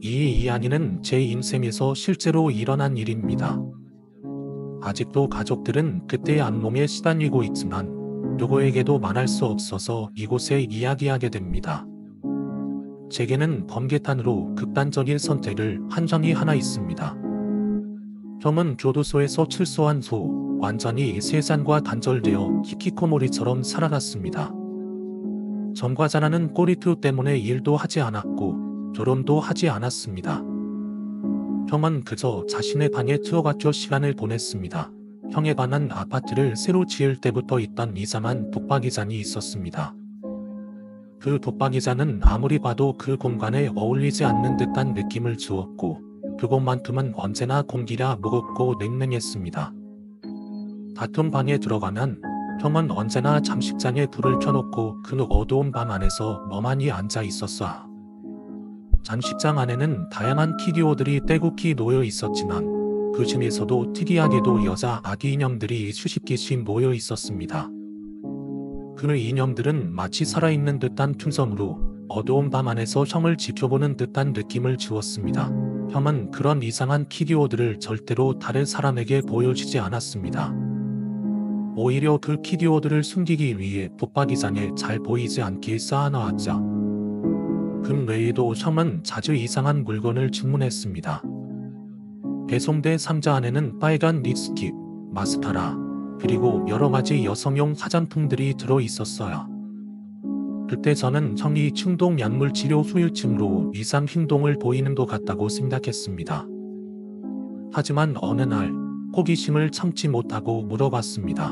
이 이야기는 제 인생에서 실제로 일어난 일입니다. 아직도 가족들은 그때의 악몽에 시달리고 있지만 누구에게도 말할 수 없어서 이곳에 이야기하게 됩니다. 제게는 번개탄으로 극단적인 선택을 한 점이 하나 있습니다. 형은 교도소에서 출소한 후 완전히 세상과 단절되어 히키코모리처럼 살아갔습니다. 전과자라는 꼬리표 때문에 일도 하지 않았고 결혼도 하지 않았습니다. 형은 그저 자신의 방에 들어갇혀 시간을 보냈습니다. 형에 관한 아파트를 새로 지을 때부터 있던 이상한 독박이잔이 있었습니다. 그 독박이잔은 아무리 봐도 그 공간에 어울리지 않는 듯한 느낌을 주었고 그곳만큼은 언제나 공기가 무겁고 냉랭했습니다. 같은 방에 들어가면 형은 언제나 잠식장에 불을 켜놓고 그 어두운 방 안에서 멍하니 앉아 있었어. 잠식장 안에는 다양한 피규어들이 떼국히 놓여 있었지만 그 중에서도 특이하게도 여자 아기 인형들이 수십 개씩 모여 있었습니다. 그 인형들은 마치 살아있는 듯한 틈섬으로 어두운 밤 안에서 형을 지켜보는 듯한 느낌을 주었습니다. 형은 그런 이상한 피규어들을 절대로 다른 사람에게 보여주지 않았습니다. 오히려 그 피규어들을 숨기기 위해 붙박이장에 잘 보이지 않게 쌓아놓았죠. 그 외에도 형은 자주 이상한 물건을 주문했습니다. 배송된 상자 안에는 빨간 립스틱, 마스카라, 그리고 여러가지 여성용 화장품들이 들어있었어요. 그때 저는 형이 충동 약물 치료 후유증으로 이상 행동을 보이는 것 같다고 생각했습니다. 하지만 어느 날 호기심을 참지 못하고 물어봤습니다.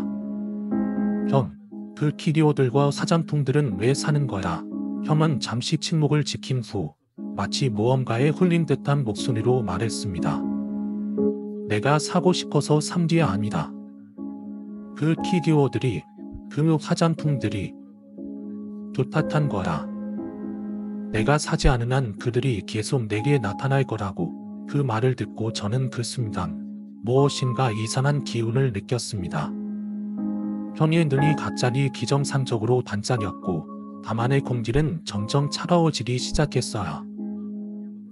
형, 그 피규어들과 화장품들은 왜 사는 거야? 형은 잠시 침묵을 지킨 후 마치 무언가에 홀린 듯한 목소리로 말했습니다. 내가 사고 싶어서 산 게 아니다. 그 피규어들이, 그 화장품들이 부탁한 거야. 내가 사지 않은 한 그들이 계속 내게 나타날 거라고. 그 말을 듣고 저는 그 순간 무엇인가 이상한 기운을 느꼈습니다. 형의 눈이 갑자기 기정상적으로 반짝였고 밤 안의 공기는 점점 차가워지기 시작했어요.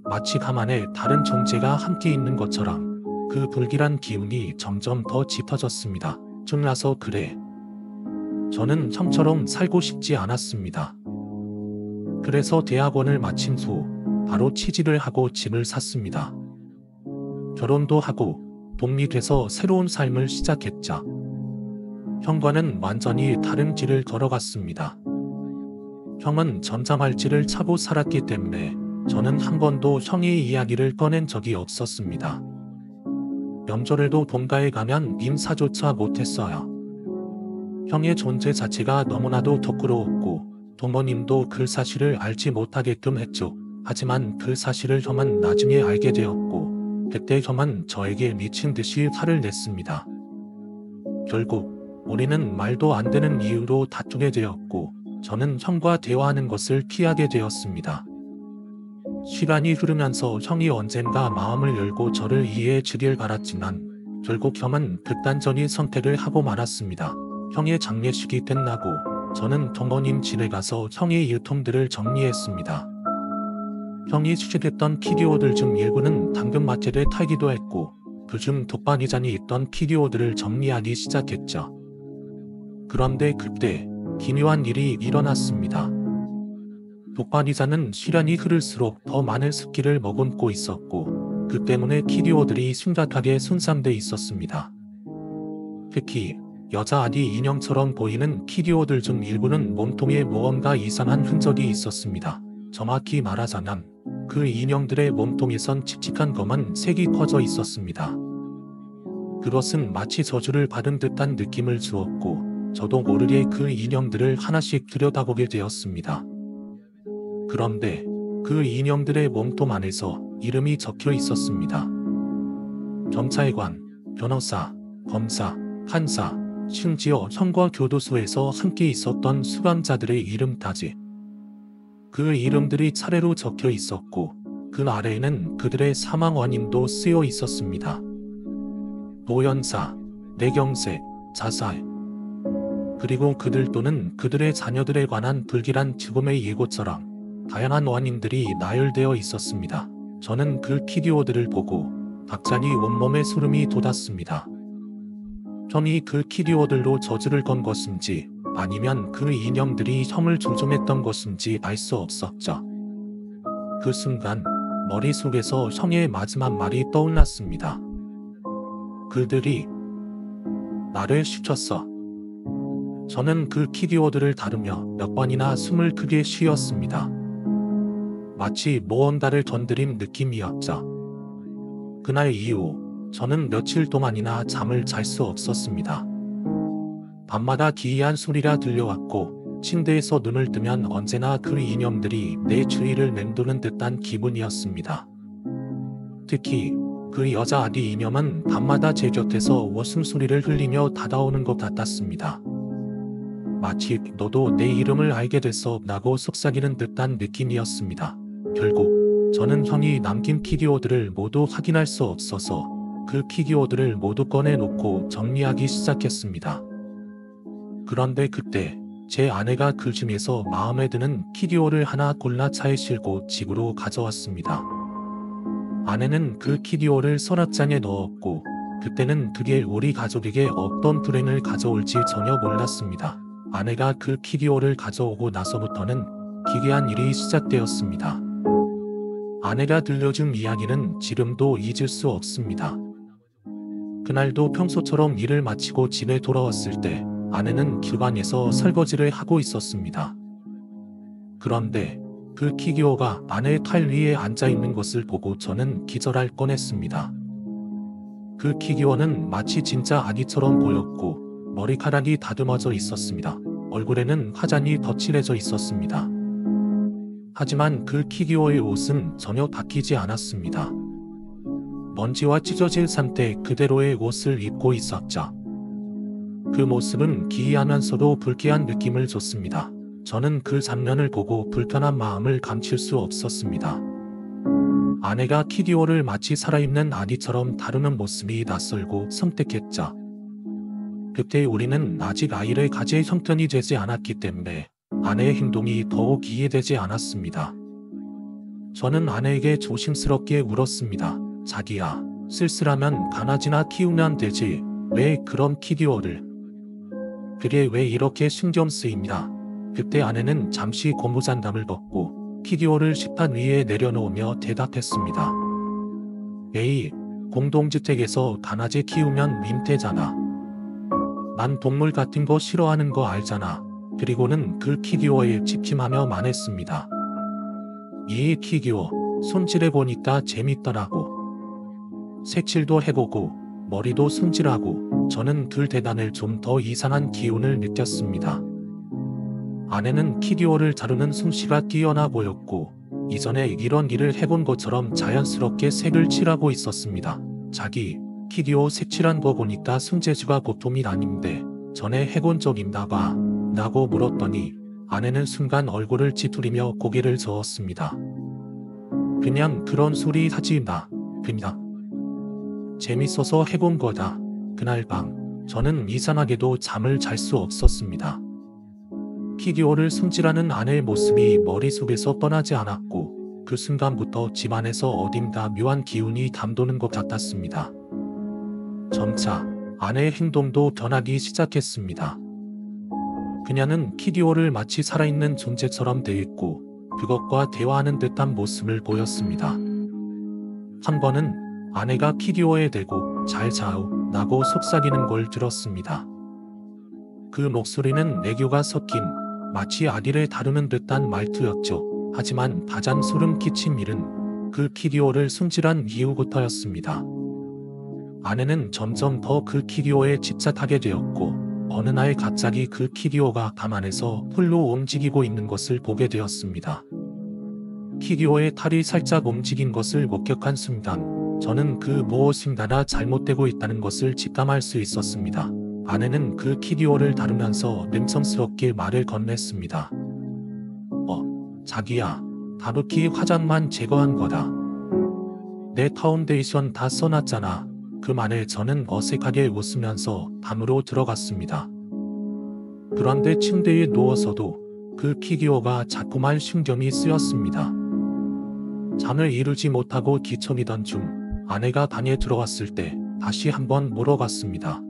마치 밤 안에 다른 존재가 함께 있는 것처럼 그 불길한 기운이 점점 더 짙어졌습니다. 졸라서 그래. 저는 형처럼 살고 싶지 않았습니다. 그래서 대학원을 마친 후 바로 취직을 하고 집을 샀습니다. 결혼도 하고 독립이 돼서 새로운 삶을 시작했죠. 형과는 완전히 다른 길을 걸어갔습니다. 형은 전자말찌를 차고 살았기 때문에 저는 한 번도 형의 이야기를 꺼낸 적이 없었습니다. 명절에도 본가에 가면 인사조차 못했어요. 형의 존재 자체가 너무나도 부끄러웠고 부모님도 그 사실을 알지 못하게끔 했죠. 하지만 그 사실을 형은 나중에 알게 되었고 그때 형은 저에게 미친 듯이 화를 냈습니다. 결국 우리는 말도 안 되는 이유로 다투게 되었고 저는 형과 대화하는 것을 피하게 되었습니다. 시간이 흐르면서 형이 언젠가 마음을 열고 저를 이해해 주길 바랐지만 결국 형은 극단적인 선택을 하고 말았습니다. 형의 장례식이 끝나고 저는 동거님 집에 가서 형의 유통들을 정리했습니다. 형이 수집했던 피규어들 중 일부는 당근마켓에 팔기도 했고 그중 독박이잔이 있던 피규어들을 정리하기 시작했죠. 그런데 그때 기묘한 일이 일어났습니다. 독박이잔은 시간이 흐를수록 더 많은 습기를 머금고 있었고 그 때문에 피규어들이 심각하게 손상돼 있었습니다. 특히 여자 아기 인형처럼 보이는 피규어들 중 일부는 몸통에 무언가 이상한 흔적이 있었습니다. 정확히 말하자면 그 인형들의 몸통에선 칙칙한 검은 색이 퍼져 있었습니다. 그것은 마치 저주를 받은 듯한 느낌을 주었고 저도 모르게 그 인형들을 하나씩 들여다보게 되었습니다. 그런데 그 인형들의 몸통 안에서 이름이 적혀 있었습니다. 경찰관, 변호사, 검사, 판사, 심지어 형과 교도소에서 함께 있었던 수감자들의 이름까지. 그 이름들이 차례로 적혀 있었고 그 아래에는 그들의 사망 원인도 쓰여 있었습니다. 노연사, 뇌경색, 자살, 그리고 그들 또는 그들의 자녀들에 관한 불길한 죽음의 예고처럼 다양한 원인들이 나열되어 있었습니다. 저는 그 키디오들을 보고 갑자기 온몸에 소름이 돋았습니다. 형이 그 키디오들로 저주를 건 것인지 아니면 그 인형들이 형을 조종했던 것인지 알 수 없었죠. 그 순간 머릿속에서 형의 마지막 말이 떠올랐습니다. 그들이 나를 시켰어. 저는 그 키디오들을 다루며 몇 번이나 숨을 크게 쉬었습니다. 마치 무언가를 건드린 느낌이었죠. 그날 이후 저는 며칠 동안이나 잠을 잘 수 없었습니다. 밤마다 기이한 소리가 들려왔고 침대에서 눈을 뜨면 언제나 그 인형들이 내 주위를 맴도는 듯한 기분이었습니다. 특히 그 여자 아기 인형은 밤마다 제 곁에서 웃음소리를 흘리며 다가오는 것 같았습니다. 마치 너도 내 이름을 알게 됐어 라고 속삭이는 듯한 느낌이었습니다. 결국 저는 형이 남긴 키디오들을 모두 확인할 수 없어서 그 키디오들을 모두 꺼내놓고 정리하기 시작했습니다. 그런데 그때 제 아내가 그 중에서 마음에 드는 키디오를 하나 골라 차에 싣고 집으로 가져왔습니다. 아내는 그 키디오를 서랍장에 넣었고 그때는 그게 우리 가족에게 어떤 불행을 가져올지 전혀 몰랐습니다. 아내가 그 키디오를 가져오고 나서부터는 기괴한 일이 시작되었습니다. 아내가 들려준 이야기는 지금도 잊을 수 없습니다. 그날도 평소처럼 일을 마치고 집에 돌아왔을 때 아내는 길방에서 설거지를 하고 있었습니다. 그런데 그 키디오가 아내의 팔 위에 앉아있는 것을 보고 저는 기절할 뻔했습니다. 그 키디오는 마치 진짜 아기처럼 보였고 머리카락이 다듬어져 있었습니다. 얼굴에는 화장이 덧칠해져 있었습니다. 하지만 그 키디오의 옷은 전혀 바뀌지 않았습니다. 먼지와 찢어진 상태 그대로의 옷을 입고 있었죠. 그 모습은 기이하면서도 불쾌한 느낌을 줬습니다. 저는 그 장면을 보고 불편한 마음을 감출 수 없었습니다. 아내가 키디오를 마치 살아있는 아기처럼 다루는 모습이 낯설고 섬뜩했죠. 그때 우리는 아직 아이를 가질 형편이 되지 않았기 때문에 아내의 행동이 더욱 이해되지 않았습니다. 저는 아내에게 조심스럽게 물었습니다. 자기야, 쓸쓸하면 강아지나 키우면 되지. 왜 그런 키디오를? 그게 왜 이렇게 신경 쓰입니다. 그때 아내는 잠시 고무장갑을 벗고 키디오를 식탁 위에 내려놓으며 대답했습니다. 에이, 공동주택에서 강아지 키우면 민폐잖아. 난 동물 같은 거 싫어하는 거 알잖아. 그리고는 그 키디오에 집중하며 말했습니다. 이 키디오, 손질해보니까 재밌더라고. 색칠도 해보고 머리도 손질하고 저는 그 대단을 좀 더 이상한 기운을 느꼈습니다. 아내는 키디오를 다루는 솜씨가 뛰어나 보였고 이전에 이런 일을 해본 것처럼 자연스럽게 색을 칠하고 있었습니다. 자기, 키디오 색칠한 거 보니까 손재주가 보통이 아닌데 전에 해본 적 있나 봐 라고 물었더니 아내는 순간 얼굴을 찌푸리며 고개를 저었습니다. 그냥 그런 소리 하지 마. 그냥 재밌어서 해본 거다. 그날 밤 저는 이상하게도 잠을 잘 수 없었습니다. 키디오를 손질하는 아내의 모습이 머릿속에서 떠나지 않았고 그 순간부터 집안에서 어딘가 묘한 기운이 감도는 것 같았습니다. 점차 아내의 행동도 변하기 시작했습니다. 그녀는 키디오를 마치 살아있는 존재처럼 대했고 그것과 대화하는 듯한 모습을 보였습니다. 한 번은 아내가 키디오에 대고 잘 자오 라고 속삭이는 걸 들었습니다. 그 목소리는 애교가 섞인 마치 아기를 다루는 듯한 말투였죠. 하지만 가장 소름 끼친 일은 그 키디오를 손질한 이후부터였습니다. 아내는 점점 더 그 키디오에 집착하게 되었고 어느 날 갑자기 그 키디오가 방 안에서 홀로 움직이고 있는 것을 보게 되었습니다. 키디오의 탈이 살짝 움직인 것을 목격한 순간 저는 그 무엇인가가 잘못되고 있다는 것을 직감할 수 있었습니다. 아내는 그 키디오를 다루면서 능청스럽게 말을 건넸습니다. 자기야, 다루키 화장만 제거한 거다. 내 파운데이션 다 써놨잖아. 그 말에 저는 어색하게 웃으면서 방으로 들어갔습니다. 그런데 침대에 누워서도 그 키디오가 자꾸만 신경이 쓰였습니다. 잠을 이루지 못하고 뒤척이던 중 아내가 방에 들어왔을 때 다시 한번 물어봤습니다.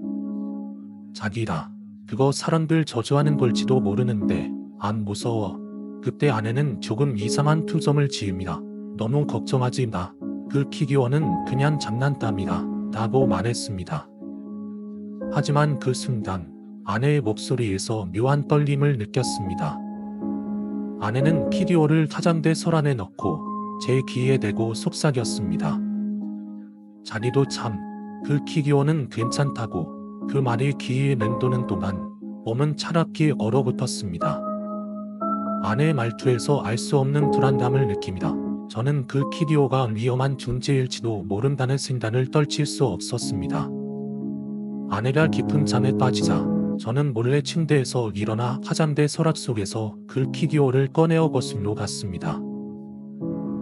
자기라, 그거 사람들 저주하는 걸지도 모르는데 안 무서워? 그때 아내는 조금 이상한 투정을 지으며 너무 걱정하지 마. 그 피규어는 그냥 장난감이다 라고 말했습니다. 하지만 그 순간 아내의 목소리에서 묘한 떨림을 느꼈습니다. 아내는 피규어를 화장대 서랍에 넣고 제 귀에 대고 속삭였습니다. 자기도 참, 그 피규어는 괜찮다고. 그 말이 귀에 맴도는 동안 몸은 차갑게 얼어붙었습니다. 아내의 말투에서 알 수 없는 불안감을 느낍니다. 저는 그 피규어가 위험한 존재일지도 모른다는 생각을 떨칠 수 없었습니다. 아내가 깊은 잠에 빠지자 저는 몰래 침대에서 일어나 화장대 서랍 속에서 그 피규어를 꺼내어 거실로 갔습니다.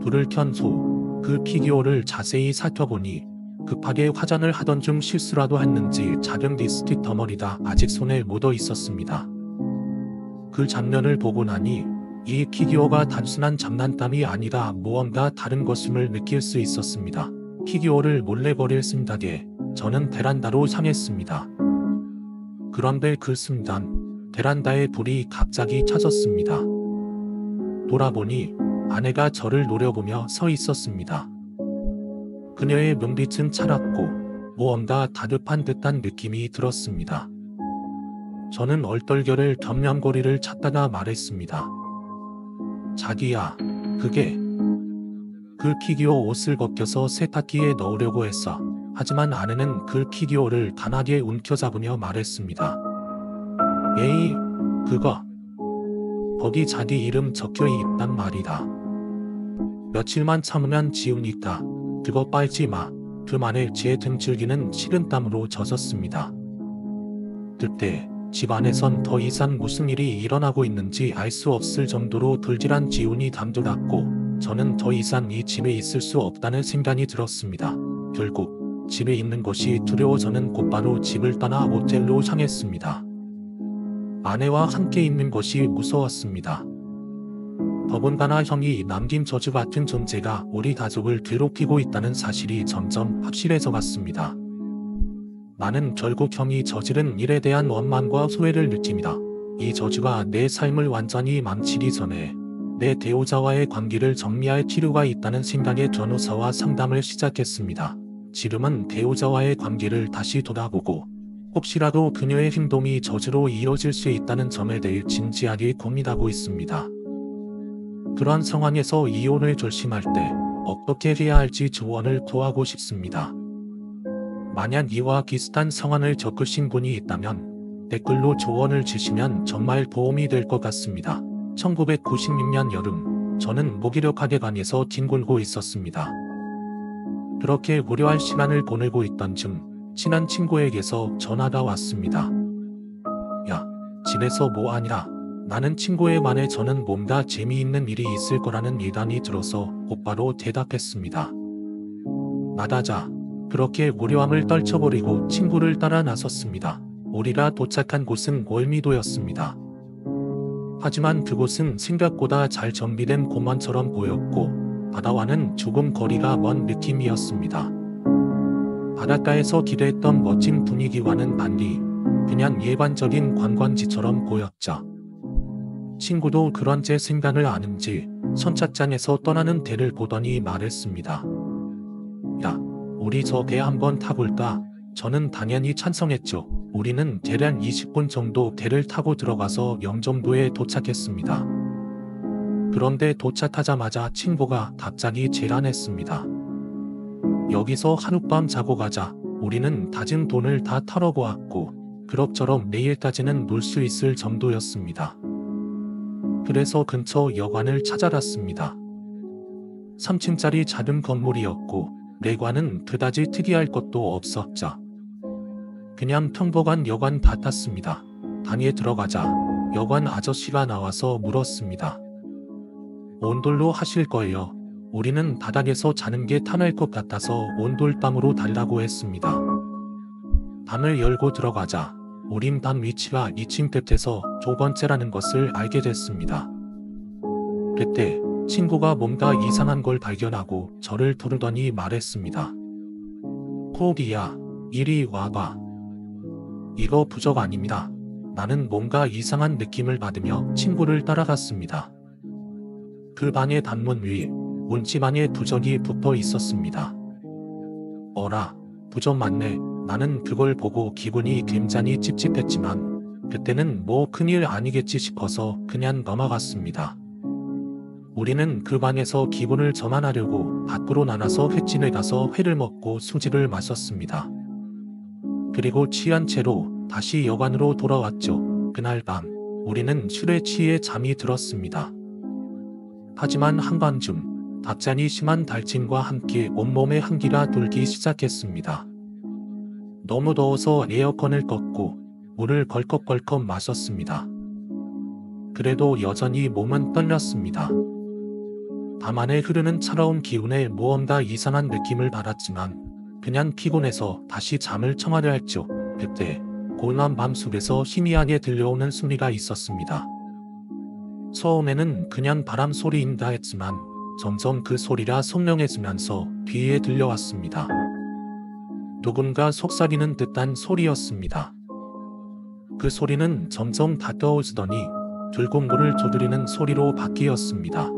불을 켠 후 그 피규어를 자세히 살펴보니 급하게 화장을 하던 중 실수라도 했는지 작은 립스틱 덩어리가 아직 손에 묻어 있었습니다. 그 장면을 보고 나니 이 피규어가 단순한 장난감이 아니라 무언가 다른 것임을 느낄 수 있었습니다. 피규어를 몰래 버릴 생각에 저는 베란다로 향했습니다. 그런데 그 순간 베란다에 불이 갑자기 켜졌습니다. 돌아보니 아내가 저를 노려보며 서 있었습니다. 그녀의 눈빛은 차갑고 무언가 다급한 듯한 느낌이 들었습니다. 저는 얼떨결에 덤념거리를 찾다가 말했습니다. 자기야, 그게... 그 피규어 옷을 벗겨서 세탁기에 넣으려고 했어. 하지만 아내는 그 피규어를 강하게 움켜잡으며 말했습니다. 에이, 그거... 거기 자기 이름 적혀 있단 말이다. 며칠만 참으면 지우니까 그거 빨지 마. 그 말에 제 등줄기는 식은땀으로 젖었습니다. 그때 집 안에선 더 이상 무슨 일이 일어나고 있는지 알 수 없을 정도로 불길한 기운이 감돌았고 저는 더 이상 이 집에 있을 수 없다는 생각이 들었습니다. 결국 집에 있는 것이 두려워 저는 곧바로 집을 떠나 모텔로 향했습니다. 아내와 함께 있는 것이 무서웠습니다. 더군다나 형이 남긴 저주 같은 존재가 우리 가족을 괴롭히고 있다는 사실이 점점 확실해져 갔습니다. 나는 결국 형이 저지른 일에 대한 원망과 후회를 느낍니다. 이 저주가 내 삶을 완전히 망치기 전에 내 배우자와의 관계를 정리할 필요가 있다는 생각에 변호사와 상담을 시작했습니다. 지금은 배우자와의 관계를 다시 돌아보고 혹시라도 그녀의 행동이 저주로 이어질 수 있다는 점에 대해 진지하게 고민하고 있습니다. 그런 상황에서 이혼을 결심할 때 어떻게 해야 할지 조언을 구하고 싶습니다. 만약 이와 비슷한 상황을 겪으신 분이 있다면 댓글로 조언을 주시면 정말 도움이 될 것 같습니다. 1996년 여름, 저는 무기력하게 방에서 뒹굴고 있었습니다. 그렇게 무료한 시간을 보내고 있던 중 친한 친구에게서 전화가 왔습니다. 야, 집에서 뭐 하냐? 나는 친구의 말에 저는 뭔가 재미있는 일이 있을 거라는 예감이 들어서 곧바로 대답했습니다. 나가자. 그렇게 무료함을 떨쳐버리고 친구를 따라 나섰습니다. 우리가 도착한 곳은 월미도였습니다. 하지만 그곳은 생각보다 잘 정비된 공원처럼 보였고 바다와는 조금 거리가 먼 느낌이었습니다. 바닷가에서 기대했던 멋진 분위기와는 달리 그냥 일반적인 관광지처럼 보였죠. 친구도 그런 제 생각을 아는지 선착장에서 떠나는 배를 보더니 말했습니다. 야, 우리 저 배 한번 타볼까? 저는 당연히 찬성했죠. 우리는 대략 20분 정도 배를 타고 들어가서 영종도에 도착했습니다. 그런데 도착하자마자 친구가 갑자기 제안했습니다. 여기서 하룻밤 자고 가자. 우리는 다진 돈을 다 털어고 왔고 그럭저럭 내일까지는 놀 수 있을 정도였습니다. 그래서 근처 여관을 찾아갔습니다. 3층짜리 작은 건물이었고 내관은 그다지 특이할 것도 없었죠. 그냥 평범한 여관 같았습니다. 방에 들어가자 여관 아저씨가 나와서 물었습니다. 온돌로 하실 거예요? 우리는 바닥에서 자는 게 편할 것 같아서 온돌방으로 달라고 했습니다. 방을 열고 들어가자 우린 방 위치가 2층 끝에서 두 번째라는 것을 알게 됐습니다. 그때 친구가 뭔가 이상한 걸 발견하고 저를 부르더니 말했습니다. 코디야, 이리 와봐. 이거 부적 아닙니다. 나는 뭔가 이상한 느낌을 받으며 친구를 따라갔습니다. 그 방의 단문 위 문지방에 부적이 붙어 있었습니다. 어라, 부적 맞네. 나는 그걸 보고 기분이 굉장히 찝찝했지만 그때는 뭐 큰일 아니겠지 싶어서 그냥 넘어갔습니다. 우리는 그 방에서 기분을 전환하려고 밖으로 나가서 횟집에 가서 회를 먹고 술집을 마셨습니다. 그리고 취한 채로 다시 여관으로 돌아왔죠. 그날 밤 우리는 술에 취해 잠이 들었습니다. 하지만 한밤중 답잖이 심한 달침과 함께 온몸에 한기가 돌기 시작했습니다. 너무 더워서 에어컨을 껐고 물을 걸컥걸컥 마셨습니다. 그래도 여전히 몸은 떨렸습니다. 밤 안에 흐르는 차가운 기운에 무언가 이상한 느낌을 받았지만 그냥 피곤해서 다시 잠을 청하려 했죠. 그때 고요한 밤 속에서 희미하게 들려오는 소리가 있었습니다. 처음에는 그냥 바람 소리인가 했지만 점점 그 소리가 선명해지면서 귀에 들려왔습니다. 누군가 속삭이는 듯한 소리였습니다. 그 소리는 점점 가까워지더니 붉은 물을 두드리는 소리로 바뀌었습니다.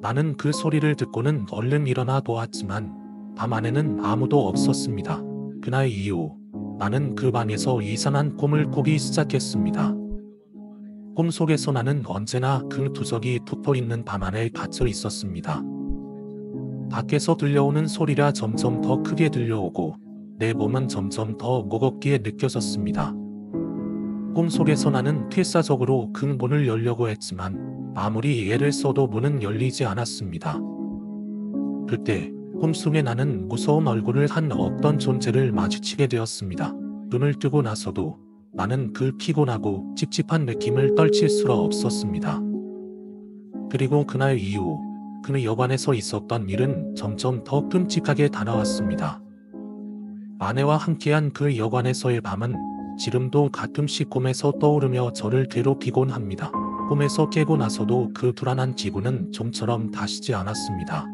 나는 그 소리를 듣고는 얼른 일어나 보았지만 밤 안에는 아무도 없었습니다. 그날 이후 나는 그 방에서 이상한 꿈을 꾸기 시작했습니다. 꿈속에서 나는 언제나 그 부적이 붙어있는 방 안에 갇혀 있었습니다. 밖에서 들려오는 소리가 점점 더 크게 들려오고 내 몸은 점점 더 무겁게 느껴졌습니다. 꿈속에서 나는 필사적으로 그 문을 열려고 했지만 아무리 애를 써도 문은 열리지 않았습니다. 그때 꿈속에 나는 무서운 얼굴을 한 어떤 존재를 마주치게 되었습니다. 눈을 뜨고 나서도 나는 그 피곤하고 찝찝한 느낌을 떨칠 수가 없었습니다. 그리고 그날 이후 그 여관에서 있었던 일은 점점 더 끔찍하게 다가왔습니다. 아내와 함께한 그 여관에서의 밤은 지금도 가끔씩 꿈에서 떠오르며 저를 괴롭히곤 합니다. 꿈에서 깨고 나서도 그 불안한 기분은 좀처럼 다시지 않았습니다.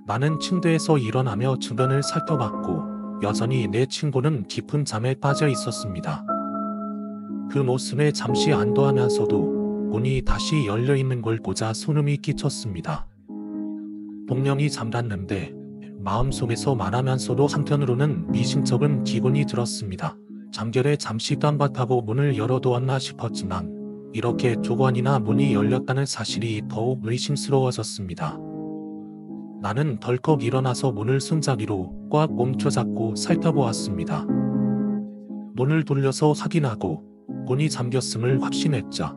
나는 침대에서 일어나며 주변을 살펴봤고 여전히 내 친구는 깊은 잠에 빠져 있었습니다. 그 모습에 잠시 안도하면서도 문이 다시 열려있는 걸 보자 소름이 끼쳤습니다. 분명히 잠갔는데 마음속에서 말하면서도 한편으로는 미심쩍은 기분이 들었습니다. 잠결에 잠시 깜빡하고 문을 열어두었나 싶었지만 이렇게 두 번이나 문이 열렸다는 사실이 더욱 의심스러워졌습니다. 나는 덜컥 일어나서 문을 손잡이로 꽉 멈춰잡고 살펴보았습니다. 문을 돌려서 확인하고 문이 잠겼음을 확신했자.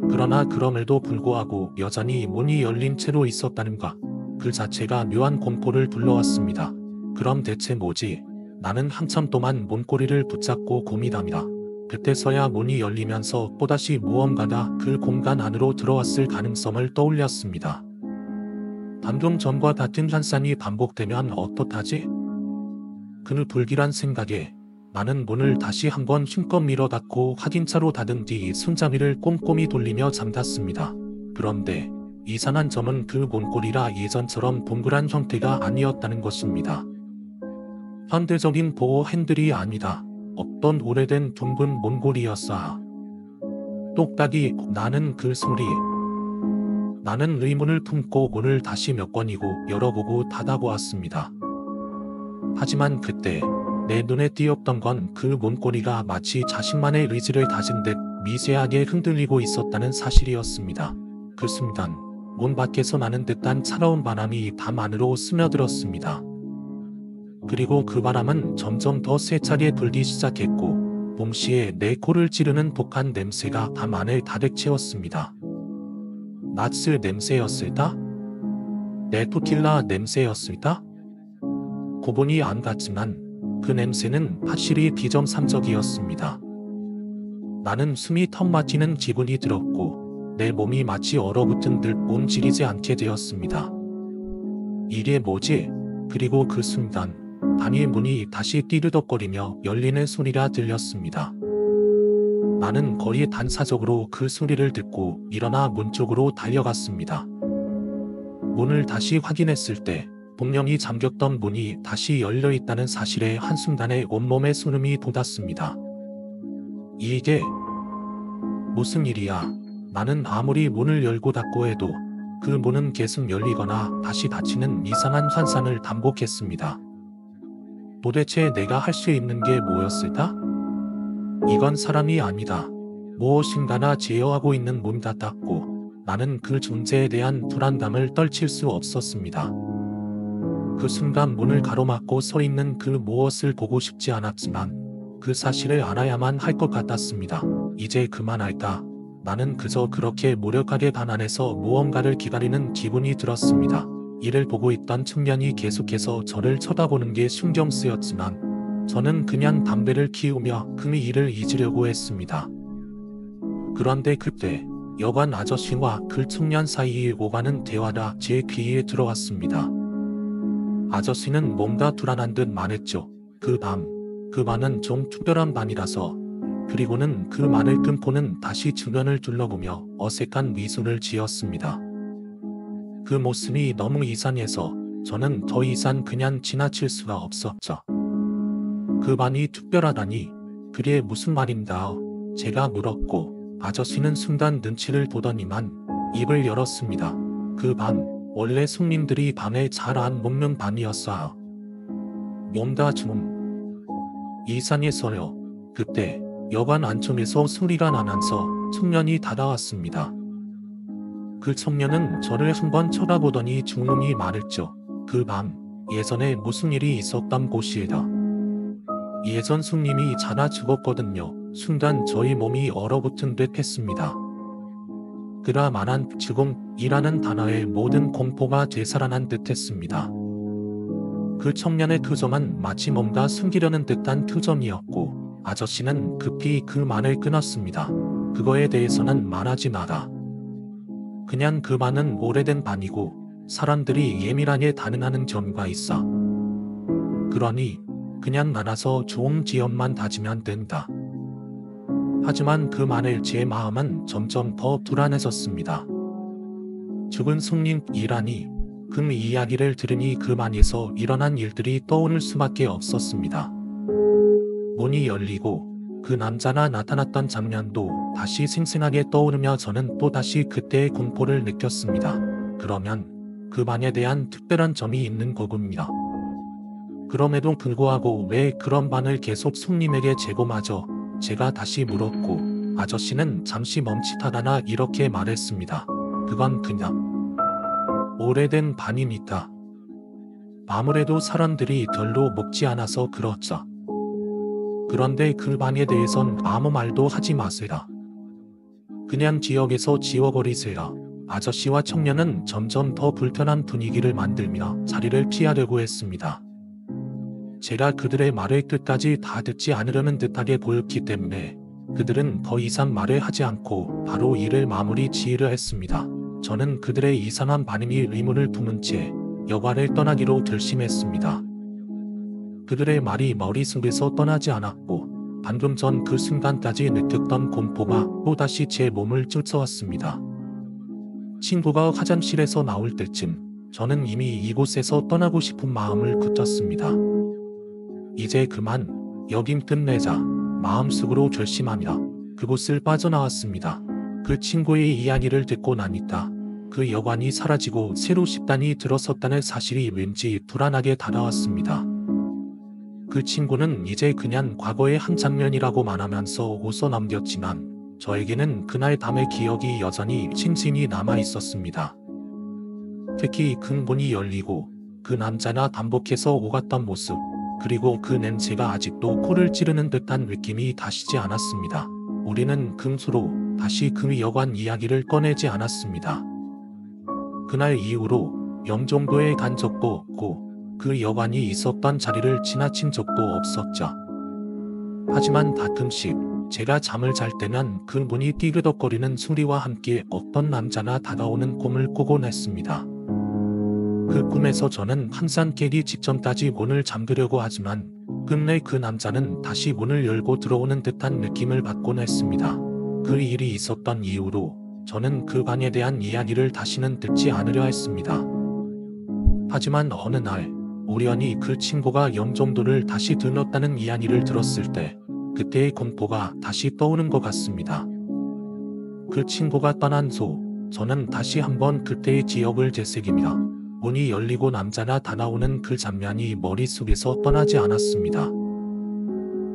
그러나 그럼에도 불구하고 여전히 문이 열린 채로 있었다는 것, 그 자체가 묘한 공포를 불러왔습니다. 그럼 대체 뭐지? 나는 한참 동안 문고리를 붙잡고 고민합니다. 그때서야 문이 열리면서 또다시 무언가가 그 공간 안으로 들어왔을 가능성을 떠올렸습니다. 방금 전과 같은 현상이 반복되면 어떡하지? 그 불길한 생각에 나는 문을 다시 한번 힘껏 밀어 닫고 확인차로 닫은 뒤 손잡이를 꼼꼼히 돌리며 잠갔습니다. 그런데 이상한 점은 그 문고리라 예전처럼 동그란 형태가 아니었다는 것입니다. 현대적인 보호 핸들이 아니다. 어떤 오래된 둥근 문고리였어. 똑딱이 나는 그 소리. 나는 의문을 품고 문을 다시 몇 번이고 열어보고 닫아보았습니다. 하지만 그때 내 눈에 띄었던 건 그 문고리가 마치 자신만의 의지를 다진 듯 미세하게 흔들리고 있었다는 사실이었습니다. 그 순간 문 밖에서 나는 듯한 차가운 바람이 밤 안으로 스며들었습니다. 그리고 그 바람은 점점 더 세차게 불기 시작했고 동시에 내 코를 찌르는 독한 냄새가 밤 안을 가득 채웠습니다. 나츠 냄새였을까? 네토킬라 냄새였을까? 구분이 안 갔지만 그 냄새는 확실히 비정상적이었습니다. 나는 숨이 턱 막히는 기분이 들었고 내 몸이 마치 얼어붙은 듯 움직이지 않게 되었습니다. 이게 뭐지? 그리고 그 순간 방의 문이 다시 띠르덕거리며 열리는 소리가 들렸습니다. 나는 거의 단사적으로 그 소리를 듣고 일어나 문 쪽으로 달려갔습니다. 문을 다시 확인했을 때 분명히 잠겼던 문이 다시 열려 있다는 사실에 한순간에 온몸에 소름이 돋았습니다. 이게 무슨 일이야? 나는 아무리 문을 열고 닫고 해도 그 문은 계속 열리거나 다시 닫히는 이상한 환상을 반복했습니다. 도대체 내가 할 수 있는 게 뭐였을까? 이건 사람이 아니다. 무엇인가나 제어하고 있는 문 닫았고 나는 그 존재에 대한 불안감을 떨칠 수 없었습니다. 그 순간 문을 가로막고 서 있는 그 무엇을 보고 싶지 않았지만 그 사실을 알아야만 할 것 같았습니다. 이제 그만할까? 나는 그저 그렇게 무력하게 방 안에서 무언가를 기다리는 기분이 들었습니다. 이를 보고 있던 청년이 계속해서 저를 쳐다보는 게 신경 쓰였지만 저는 그냥 담배를 키우며 그 일을 잊으려고 했습니다. 그런데 그때 여관 아저씨와 그 청년 사이에 오가는 대화가 제 귀에 들어왔습니다. 아저씨는 뭔가 불안한 듯 말했죠. 그 밤은 좀 특별한 밤이라서. 그리고는 그 말을 끊고는 다시 주변을 둘러보며 어색한 미소를 지었습니다. 그 모습이 너무 이상해서 저는 더 이상 그냥 지나칠 수가 없었죠. 그 밤이 특별하다니 그게 무슨 말인가? 제가 물었고 아저씨는 순간 눈치를 보더니만 입을 열었습니다. 그 밤 원래 손님들이 밤에 잘 안 먹는 밤이었어요. 뭔가 좀 이상해서요. 그때 여관 안쪽에서 소리가 나면서 청년이 다가왔습니다. 그 청년은 저를 한번 쳐다보더니 중음이 말했죠. 그 밤 예전에 무슨 일이 있었던 곳이에요. 예전 손님이 자다 죽었거든요. 순간 저희 몸이 얼어붙은 듯 했습니다. 그가 말한 죽음이라는 단어에 모든 공포가 되살아난 듯 했습니다. 그 청년의 표정은 마치 뭔가 숨기려는 듯한 표정이었고 아저씨는 급히 그 말을 끊었습니다. 그거에 대해서는 말하지 마라. 그냥 그 반은 오래된 반이고 사람들이 예민하게 반응하는 경우가 있어. 그러니 그냥 알아서 좋은 지연만 다지면 된다. 하지만 그 말에 제 마음은 점점 더 불안해졌습니다. 죽은 손님이라니 그 이야기를 들으니 그 반에서 일어난 일들이 떠오를 수밖에 없었습니다. 문이 열리고 그 남자가 나타났던 장면도 다시 생생하게 떠오르며 저는 또다시 그때의 공포를 느꼈습니다. 그러면 그 반에 대한 특별한 점이 있는 거군요. 그럼에도 불구하고 왜 그런 반을 계속 손님에게 제공하죠? 제가 다시 물었고 아저씨는 잠시 멈칫하다가 이렇게 말했습니다. 그건 그냥 오래된 반이니까. 아무래도 사람들이 별로 먹지 않아서 그렇죠. 그런데 그 반에 대해선 아무 말도 하지 마세요. 그냥 지역에서 지워버리세요. 아저씨와 청년은 점점 더 불편한 분위기를 만들며 자리를 피하려고 했습니다. 제가 그들의 말을 끝까지 다 듣지 않으려는 듯하게 보였기 때문에 그들은 더 이상 말을 하지 않고 바로 일을 마무리 지으려 했습니다. 저는 그들의 이상한 반응이 의문을 품은 채 여관을 떠나기로 결심했습니다. 그들의 말이 머릿속에서 떠나지 않았고 방금 전 그 순간까지 느꼈던 공포가 또다시 제 몸을 쫓아왔습니다. 친구가 화장실에서 나올 때쯤 저는 이미 이곳에서 떠나고 싶은 마음을 굳혔습니다. 이제 그만 여긴 끝내자 마음속으로 결심하며 그곳을 빠져나왔습니다. 그 친구의 이야기를 듣고 나니까 그 여관이 사라지고 새로 식단이 들어섰다는 사실이 왠지 불안하게 다가왔습니다. 그 친구는 이제 그냥 과거의 한 장면이라고 말하면서 웃어넘겼지만 저에게는 그날 밤의 기억이 여전히 생생히 남아 있었습니다. 특히 큰 문이 열리고 그 남자가 반복해서 오갔던 모습, 그리고 그 냄새가 아직도 코를 찌르는 듯한 느낌이 다시지 않았습니다. 우리는 금수로 다시 그 여관 이야기를 꺼내지 않았습니다. 그날 이후로 영종도에 간 적도 없고 그 여관이 있었던 자리를 지나친 적도 없었죠. 하지만 가끔씩 제가 잠을 잘 때면 그 문이 띠그덕거리는 소리와 함께 어떤 남자가 다가오는 꿈을 꾸곤 했습니다. 그 꿈에서 저는 항상 깨기 직전까지 문을 잠그려고 하지만 끝내 그 남자는 다시 문을 열고 들어오는 듯한 느낌을 받곤 했습니다. 그 일이 있었던 이후로 저는 그 방에 대한 이야기를 다시는 듣지 않으려 했습니다. 하지만 어느 날 우연히 그 친구가 영종도를 다시 들렀다는 이야기를 들었을 때 그때의 공포가 다시 떠오는 것 같습니다. 그 친구가 떠난 후 저는 다시 한번 그때의 기억을 되새기며 문이 열리고 남자가 다가오는 그 장면이 머릿속에서 떠나지 않았습니다.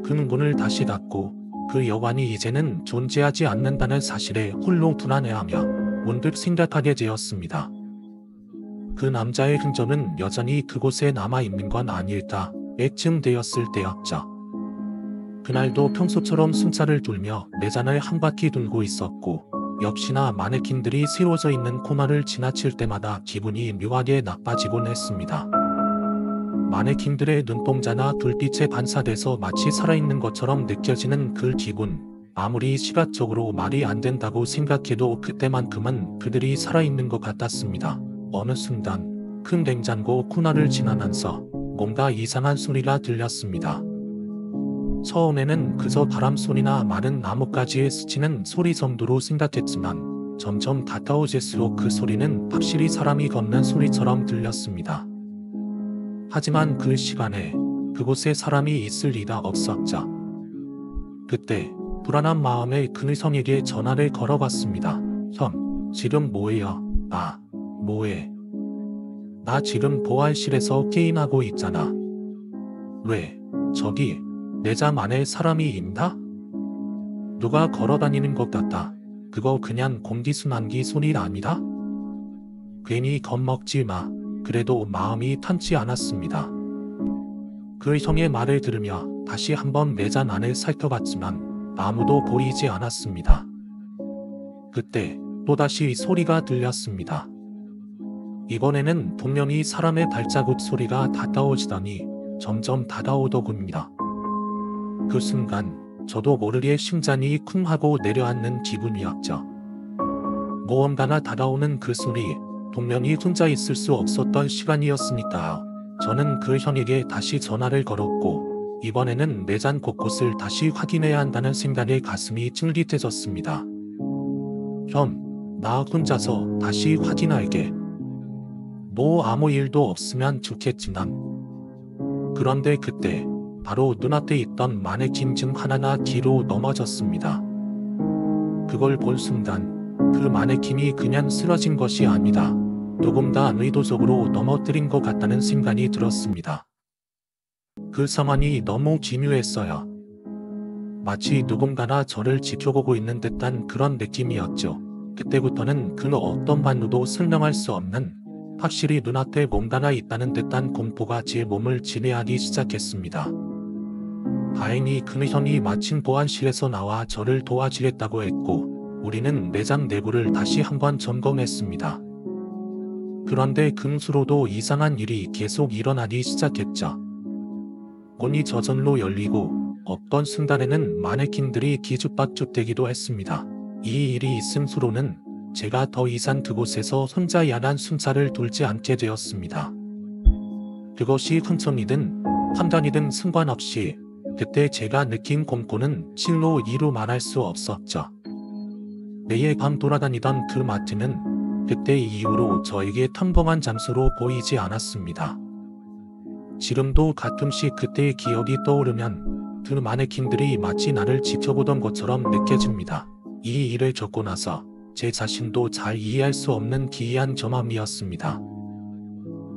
그 문을 다시 닫고 그 여관이 이제는 존재하지 않는다는 사실에 홀로 불안해하며 문득 생각하게 되었습니다. 그 남자의 흔적은 여전히 그곳에 남아있는 건 아닐까 애증되었을 때였죠. 그날도 평소처럼 순찰을 돌며 매장을 한 바퀴 돌고 있었고 역시나 마네킹들이 세워져 있는 코너를 지나칠 때마다 기분이 묘하게 나빠지곤 했습니다. 마네킹들의 눈동자나 불빛에 반사돼서 마치 살아있는 것처럼 느껴지는 그 기분, 아무리 시각적으로 말이 안 된다고 생각해도 그때만큼은 그들이 살아있는 것 같았습니다. 어느 순간 큰 냉장고 코너를 지나면서 뭔가 이상한 소리가 들렸습니다. 처음에는 그저 바람소리나 마른 나뭇가지에 스치는 소리 정도로 생각했지만 점점 가까워질수록 그 소리는 확실히 사람이 걷는 소리처럼 들렸습니다. 하지만 그 시간에 그곳에 사람이 있을 리가 없었죠. 그때 불안한 마음에 그성에게 전화를 걸어봤습니다. 형, 지금 뭐해요? 아, 뭐해? 나 지금 보안실에서 게임하고 있잖아. 왜? 저기 내 잠 안에 사람이 있나? 누가 걸어다니는 것 같다. 그거 그냥 공기순환기 소리 아니다? 괜히 겁먹지 마. 그래도 마음이 편치 않았습니다. 그 형의 말을 들으며 다시 한번 매장 안을 살펴봤지만 아무도 보이지 않았습니다. 그때 또다시 소리가 들렸습니다. 이번에는 분명히 사람의 발자국 소리가 가까워지더니 점점 다가오더군요. 그 순간 저도 모르게 심장이 쿵 하고 내려앉는 기분이었죠. 무언가가 다가오는 그 소리, 분명히 혼자 있을 수 없었던 시간이었으니까요. 저는 그 형에게 다시 전화를 걸었고 이번에는 매장 곳곳을 다시 확인해야 한다는 생각에 가슴이 찔릿해졌습니다. 형, 나 혼자서 다시 확인할게. 뭐 아무 일도 없으면 좋겠지만. 그런데 그때 바로 눈앞에 있던 마네킹 중 하나가 뒤로 넘어졌습니다. 그걸 본 순간 그 마네킹이 그냥 쓰러진 것이 아니다. 누군가 의도적으로 넘어뜨린 것 같다는 생각이 들었습니다. 그 상황이 너무 기묘했어요. 마치 누군가가 저를 지켜보고 있는 듯한 그런 느낌이었죠. 그때부터는 그 어떤 반응도 설명할 수 없는 확실히 눈앞에 뭔가가 있다는 듯한 공포가 제 몸을 지배하기 시작했습니다. 다행히 그 형이 마침 보안실에서 나와 저를 도와주겠다고 했고 우리는 매장 내부를 다시 한번 점검했습니다. 그런데 그 후로도 이상한 일이 계속 일어나기 시작했죠. 문이 저절로 열리고 어떤 순간에는 마네킹들이 기죽박죽대기도 했습니다. 이 일이 있은 후로는 제가 더 이상 그곳에서 혼자 야간 순찰을 돌지 않게 되었습니다. 그것이 hun청이든 판단이든 상관없이 그때 제가 느낀 공포는 실로 이루 말할 수 없었죠. 매일 밤 돌아다니던 그 마트는 그때 이후로 저에게 평범한 장소로 보이지 않았습니다. 지금도 가끔씩 그때의 기억이 떠오르면 그 마네킹들이 마치 나를 지켜보던 것처럼 느껴집니다. 이 일을 겪고 나서 제 자신도 잘 이해할 수 없는 기이한 경험이었습니다.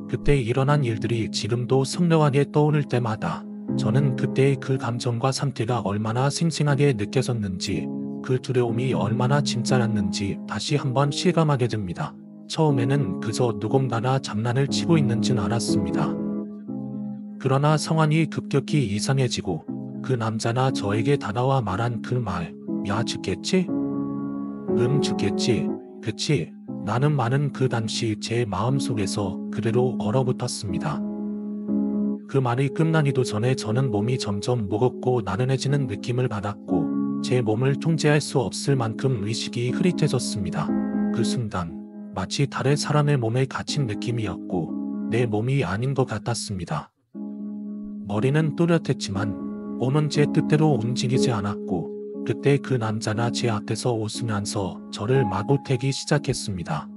그때 일어난 일들이 지금도 선명하게 떠오를 때마다 저는 그때의 그 감정과 상태가 얼마나 생생하게 느껴졌는지 그 두려움이 얼마나 진짜였는지 다시 한번 실감하게 됩니다. 처음에는 그저 누군가가 장난을 치고 있는 줄 알았습니다. 그러나 상황이 급격히 이상해지고 그 남자가 저에게 다가와 말한 그 말, 야 죽겠지? 죽겠지. 그치? 나는 말은 그 당시 제 마음속에서 그대로 얼어붙었습니다. 그 말이 끝나기도 전에 저는 몸이 점점 무겁고 나른해지는 느낌을 받았고 제 몸을 통제할 수 없을 만큼 의식이 흐릿해졌습니다. 그 순간 마치 다른 사람의 몸에 갇힌 느낌이었고 내 몸이 아닌 것 같았습니다. 머리는 또렷했지만 몸은 제 뜻대로 움직이지 않았고 그때 그 남자가 제 앞에서 웃으면서 저를 마구 태기 시작했습니다.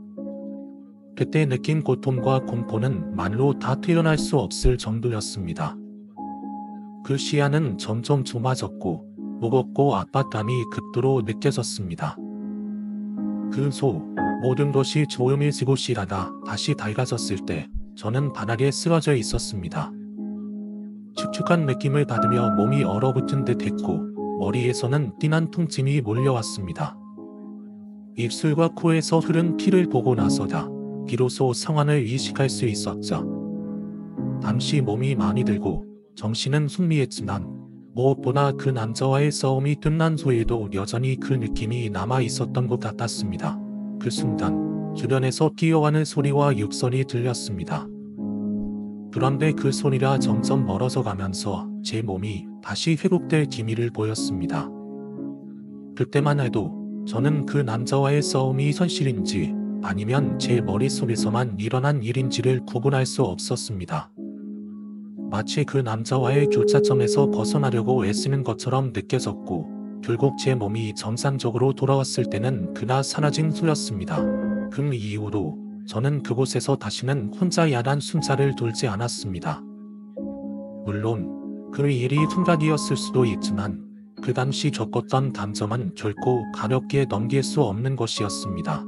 그때 느낀 고통과 공포는 말로 다 표현할 수 없을 정도였습니다. 그 시야는 점점 좁아졌고 무겁고 압박감이 극도로 느껴졌습니다. 모든 것이 조용해지고 시야가 다시 밝아졌을 때 저는 바닥에 쓰러져 있었습니다. 축축한 느낌을 받으며 몸이 얼어붙은 듯 했고 머리에서는 띵한 통증이 몰려왔습니다. 입술과 코에서 흐른 피를 보고 나서야 비로소 상황을 이식할 수 있었죠. 당시 몸이 많이 들고 정신은 순미했지만 무엇보다 그 남자와의 싸움이 끝난 후에도 여전히 그 느낌이 남아 있었던 것 같았습니다. 그 순간 주변에서 뛰어가는 소리와 육선이 들렸습니다. 그런데 그 소리가 점점 멀어져 가면서 제 몸이 다시 회복될 기미를 보였습니다. 그때만 해도 저는 그 남자와의 싸움이 현실인지 아니면 제 머릿속에서만 일어난 일인지를 구분할 수 없었습니다. 마치 그 남자와의 교차점에서 벗어나려고 애쓰는 것처럼 느껴졌고 결국 제 몸이 정상적으로 돌아왔을 때는 그가 사라진 후였습니다. 그 이후로 저는 그곳에서 다시는 혼자 야단 숨자를 돌지 않았습니다. 물론 그 일이 흉각이었을 수도 있지만 그 당시 겪었던 감정은 결코 가볍게 넘길 수 없는 것이었습니다.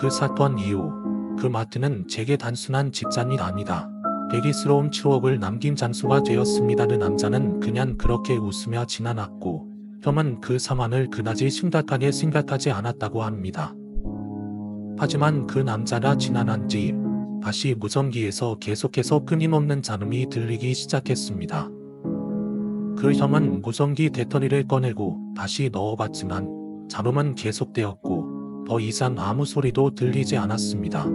그 사건 이후 그 마트는 제게 단순한 직장이 아니다. 대기스러운 추억을 남긴 장소가 되었습니다는 남자는 그냥 그렇게 웃으며 지나갔고 형은 그 상황을 그다지 심각하게 생각하지 않았다고 합니다. 하지만 그 남자가 지나간 뒤 다시 무전기에서 계속해서 끊임없는 잡음이 들리기 시작했습니다. 그 형은 무전기 배터리를 꺼내고 다시 넣어봤지만 잡음은 계속되었고 더 이상 아무 소리도 들리지 않았습니다.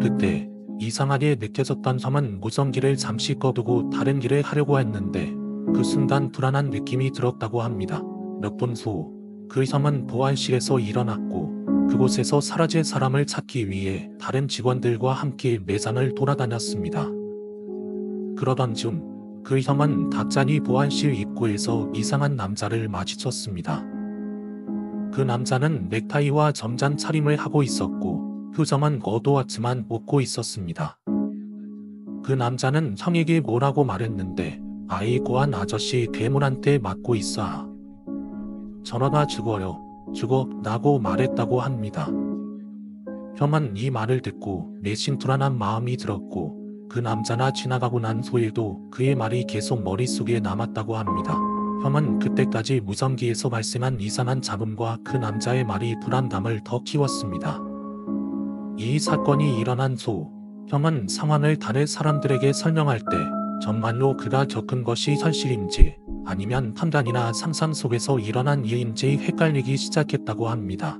그때 이상하게 느껴졌던 형은 무전기를 잠시 꺼두고 다른 일을 하려고 했는데 그 순간 불안한 느낌이 들었다고 합니다. 몇 분 후 그 형은 보안실에서 일어났고 그곳에서 사라진 사람을 찾기 위해 다른 직원들과 함께 매장을 돌아다녔습니다. 그러던 중 그 형은 갑자기 보안실 입구에서 이상한 남자를 마주쳤습니다. 그 남자는 넥타이와 점잖은 차림을 하고 있었고 표정은 어두웠지만 웃고 있었습니다. 그 남자는 형에게 뭐라고 말했는데 아이고한 아저씨 괴물한테 맞고 있어. 저러다 죽어요. 라고 말했다고 합니다. 형은 이 말을 듣고 내심 불안한 마음이 들었고 그 남자가 지나가고 난 후에도 그의 말이 계속 머릿속에 남았다고 합니다. 형은 그때까지 무전기에서 발생한 이상한 잡음과 그 남자의 말이 불안감을 더 키웠습니다. 이 사건이 일어난 후 형은 상황을 다른 사람들에게 설명할 때 정말로 그가 겪은 것이 현실인지 아니면 판단이나 상상 속에서 일어난 일인지 헷갈리기 시작했다고 합니다.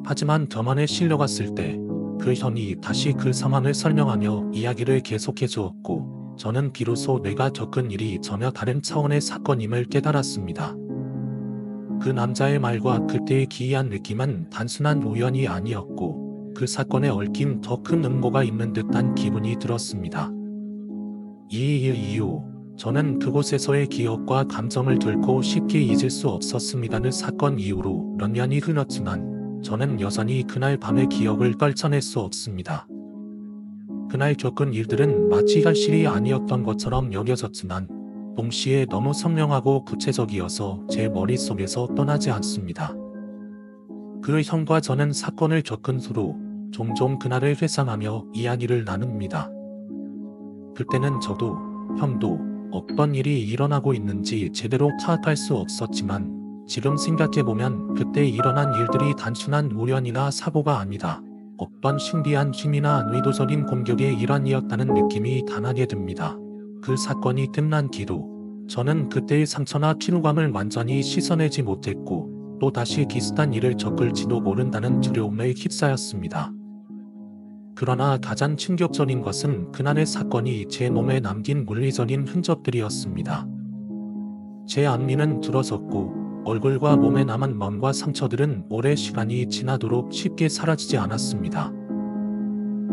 하지만 저만에 실려갔을 때 그 형이 다시 그 상황을 설명하며 이야기를 계속해 주었고 저는 비로소 내가 겪은 일이 전혀 다른 차원의 사건임을 깨달았습니다. 그 남자의 말과 그때의 기이한 느낌은 단순한 우연이 아니었고 그 사건에 얽힌 더 큰 음모가 있는 듯한 기분이 들었습니다. 이 일 이후 저는 그곳에서의 기억과 감정을 결코 쉽게 잊을 수 없었습니다는 사건 이후로 몇 년이 흘렀지만 저는 여전히 그날 밤의 기억을 떨쳐낼 수 없습니다. 그날 겪은 일들은 마치 현실이 아니었던 것처럼 여겨졌지만 동시에 너무 선명하고 구체적이어서 제 머릿속에서 떠나지 않습니다. 그 형과 저는 사건을 겪은 후로 종종 그날을 회상하며 이야기를 나눕니다. 그때는 저도 형도 어떤 일이 일어나고 있는지 제대로 파악할 수 없었지만 지금 생각해보면 그때 일어난 일들이 단순한 우연이나 사고가 아니다. 어떤 신비한 힘이나 의도적인 공격의 일환이었다는 느낌이 강하게 듭니다. 그 사건이 끝난 뒤로 저는 그때의 상처나 피로감을 완전히 씻어내지 못했고 또 다시 비슷한 일을 겪을지도 모른다는 두려움에 휩싸였습니다. 그러나 가장 충격적인 것은 그날의 사건이 제 몸에 남긴 물리적인 흔적들이었습니다. 제 앞니는 부러졌고 얼굴과 몸에 남은 멍과 상처들은 오랜 시간이 지나도록 쉽게 사라지지 않았습니다.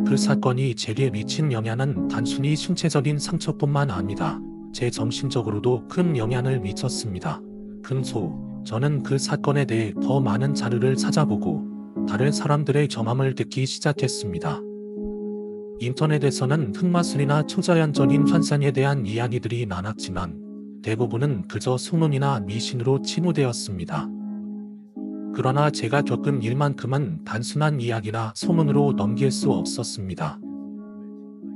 그 사건이 제게 미친 영향은 단순히 신체적인 상처뿐만 아니라 제 정신적으로도 큰 영향을 미쳤습니다. 근소, 저는 그 사건에 대해 더 많은 자료를 찾아보고 다른 사람들의 경험을 듣기 시작했습니다. 인터넷에서는 흑마술이나 초자연적인 환상에 대한 이야기들이 많았지만 대부분은 그저 소문이나 미신으로 치부되었습니다. 그러나 제가 겪은 일만큼은 단순한 이야기나 소문으로 넘길 수 없었습니다.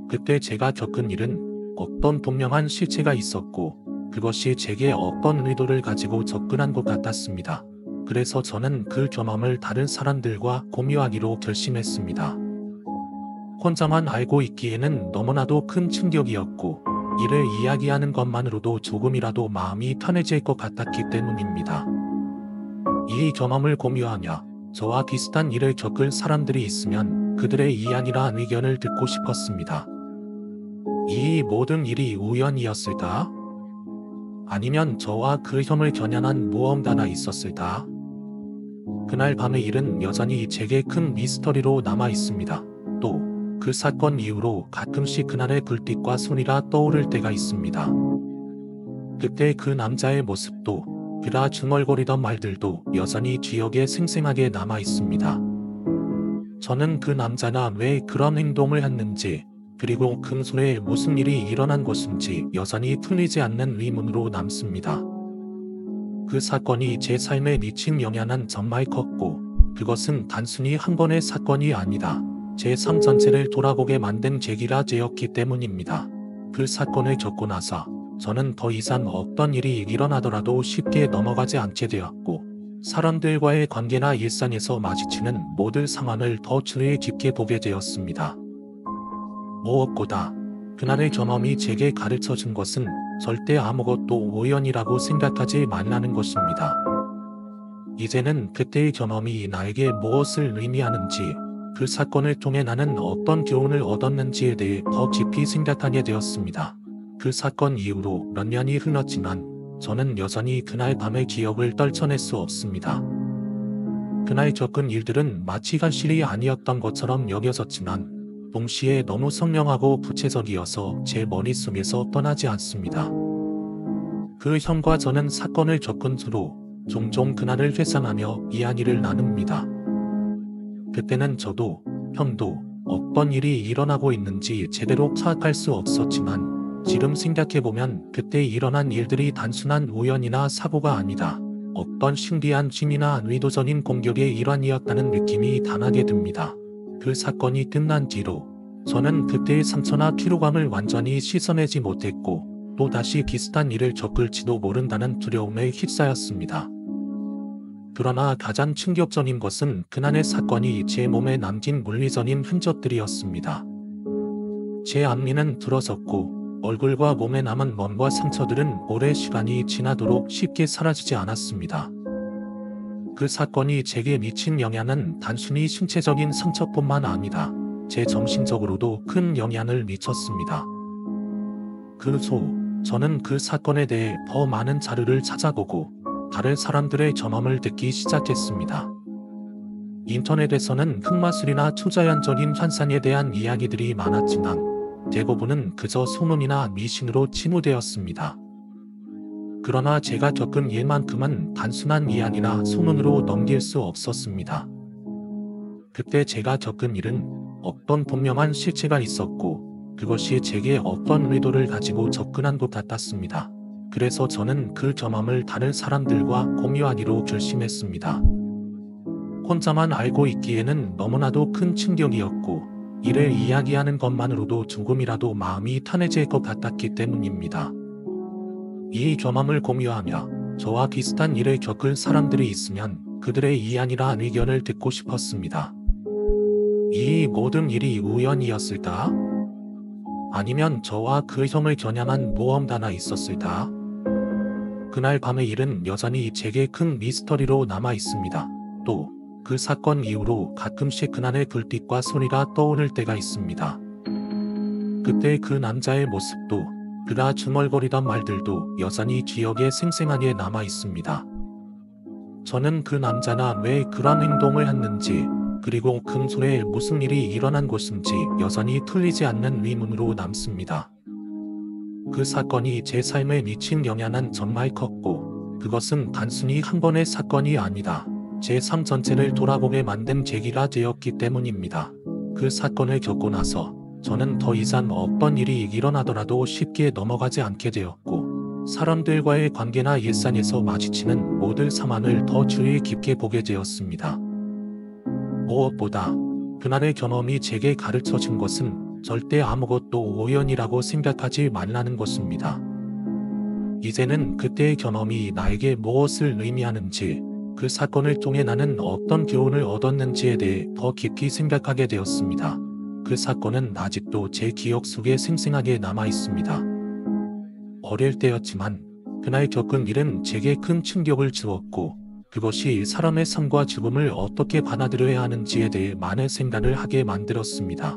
그때 제가 겪은 일은 어떤 분명한 실체가 있었고 그것이 제게 어떤 의도를 가지고 접근한 것 같았습니다. 그래서 저는 그 경험을 다른 사람들과 공유하기로 결심했습니다. 혼자만 알고 있기에는 너무나도 큰 충격이었고 이를 이야기하는 것만으로도 조금이라도 마음이 편해질 것 같았기 때문입니다. 이 경험을 공유하며 저와 비슷한 일을 겪을 사람들이 있으면 그들의 이야기나 의견을 듣고 싶었습니다. 이 모든 일이 우연이었을까? 아니면 저와 그 형을 겨냥한 무언가가 있었을까? 그날 밤의 일은 여전히 제게 큰 미스터리로 남아 있습니다. 또 그 사건 이후로 가끔씩 그날의 불빛과 소리가 떠오를 때가 있습니다. 그때 그 남자의 모습도 그가 중얼거리던 말들도 여전히 기억에 생생하게 남아 있습니다. 저는 그 남자가 왜 그런 행동을 했는지 그리고 근소에 무슨 일이 일어난 것인지 여전히 풀리지 않는 의문으로 남습니다. 그 사건이 제 삶에 미친 영향은 정말 컸고 그것은 단순히 한 번의 사건이 아니다. 제 삶 전체를 돌아보게 만든 계기가 되었기 때문입니다. 그 사건을 겪고 나서 저는 더 이상 어떤 일이 일어나더라도 쉽게 넘어가지 않게 되었고 사람들과의 관계나 일상에서 마주치는 모든 상황을 더 주의 깊게 보게 되었습니다. 무엇보다 그날의 경험이 제게 가르쳐준 것은 절대 아무것도 우연이라고 생각하지 말라는 것입니다. 이제는 그때의 경험이 나에게 무엇을 의미하는지 그 사건을 통해 나는 어떤 교훈을 얻었는지에 대해 더 깊이 생각하게 되었습니다. 그 사건 이후로 몇 년이 흘렀지만 저는 여전히 그날 밤의 기억을 떨쳐낼 수 없습니다. 그날 겪은 일들은 마치 현실이 아니었던 것처럼 여겨졌지만 동시에 너무 선명하고 구체적이어서 제 머릿속에서 떠나지 않습니다. 그 형과 저는 사건을 겪은 후로 종종 그날을 회상하며 이야기를 나눕니다. 그때는 저도 형도 어떤 일이 일어나고 있는지 제대로 파악할 수 없었지만 지금 생각해보면 그때 일어난 일들이 단순한 우연이나 사고가 아니다. 어떤 신비한 힘이나 의도적인 공격의 일환이었다는 느낌이 강하게 듭니다. 그 사건이 끝난 뒤로 저는 그때의 상처나 피로감을 완전히 씻어내지 못했고 또 다시 비슷한 일을 겪을지도 모른다는 두려움에 휩싸였습니다. 그러나 가장 충격적인 것은 그날의 사건이 제 몸에 남긴 물리적인 흔적들이었습니다. 제 앞니는 부러졌고 얼굴과 몸에 남은 먼과 상처들은 오랜 시간이 지나도록 쉽게 사라지지 않았습니다. 그 사건이 제게 미친 영향은 단순히 신체적인 상처뿐만 아니라 제 정신적으로도 큰 영향을 미쳤습니다. 저는 그 사건에 대해 더 많은 자료를 찾아보고 다른 사람들의 경험을 듣기 시작했습니다. 인터넷에서는 흑마술이나 초자연적인 환상에 대한 이야기들이 많았지만 대부분은 그저 소문이나 미신으로 치부되었습니다. 그러나 제가 겪은 일만큼은 단순한 이야기나 소문으로 넘길 수 없었습니다. 그때 제가 겪은 일은 어떤 분명한 실체가 있었고 그것이 제게 어떤 의도를 가지고 접근한 것 같았습니다. 그래서 저는 그 경험을 다른 사람들과 공유하기로 결심했습니다. 혼자만 알고 있기에는 너무나도 큰 충격이었고 이를 이야기하는 것만으로도 조금이라도 마음이 편해질 것 같았기 때문입니다. 이 경험을 공유하며 저와 비슷한 일을 겪을 사람들이 있으면 그들의 이야기나 의견을 듣고 싶었습니다. 이 모든 일이 우연이었을까? 아니면 저와 그 형을 겨냥한 무언가가 있었을까? 그날 밤의 일은 여전히 제게 큰 미스터리로 남아 있습니다. 또 그 사건 이후로 가끔씩 그날의 불빛과 소리가 떠오를 때가 있습니다. 그때 그 남자의 모습도 그가 중얼거리던 말들도 여전히 기억에 생생하게 남아 있습니다. 저는 그 남자가 왜 그런 행동을 했는지 그리고 근소에 무슨 일이 일어난 것인지 여전히 틀리지 않는 의문으로 남습니다. 그 사건이 제 삶에 미친 영향은 정말 컸고 그것은 단순히 한 번의 사건이 아니다. 제 삶 전체를 돌아보게 만든 계기가 되었기 때문입니다. 그 사건을 겪고 나서 저는 더 이상 어떤 일이 일어나더라도 쉽게 넘어가지 않게 되었고 사람들과의 관계나 일상에서 마주치는 모든 상황을 더 주의 깊게 보게 되었습니다. 무엇보다 그날의 경험이 제게 가르쳐 준 것은 절대 아무것도 우연이라고 생각하지 말라는 것입니다. 이제는 그때의 경험이 나에게 무엇을 의미하는지, 그 사건을 통해 나는 어떤 교훈을 얻었는지에 대해 더 깊이 생각하게 되었습니다. 그 사건은 아직도 제 기억 속에 생생하게 남아 있습니다. 어릴 때였지만 그날 겪은 일은 제게 큰 충격을 주었고 그것이 사람의 삶과 죽음을 어떻게 받아들여야 하는지에 대해 많은 생각을 하게 만들었습니다.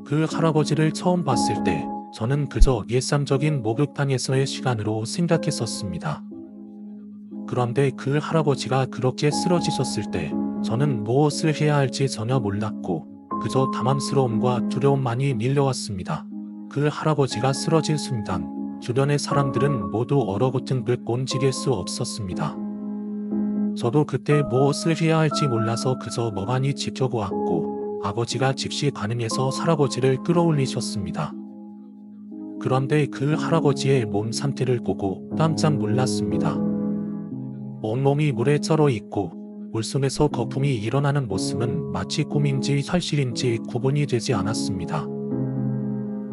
그 할아버지를 처음 봤을 때 저는 그저 일상적인 목욕탕에서의 시간으로 생각했었습니다. 그런데 그 할아버지가 그렇게 쓰러지셨을 때 저는 무엇을 해야 할지 전혀 몰랐고 그저 당황스러움과 두려움만이 밀려왔습니다. 그 할아버지가 쓰러진 순간 주변의 사람들은 모두 얼어붙은 듯 움직일 수 없었습니다. 저도 그때 무엇을 해야 할지 몰라서 그저 멍하니 지켜보았고 아버지가 즉시 반응해서 할아버지를 끌어올리셨습니다. 그런데 그 할아버지의 몸 상태를 보고 깜짝 놀랐습니다. 온몸이 물에 쩔어 있고 물속에서 거품이 일어나는 모습은 마치 꿈인지 현실인지 구분이 되지 않았습니다.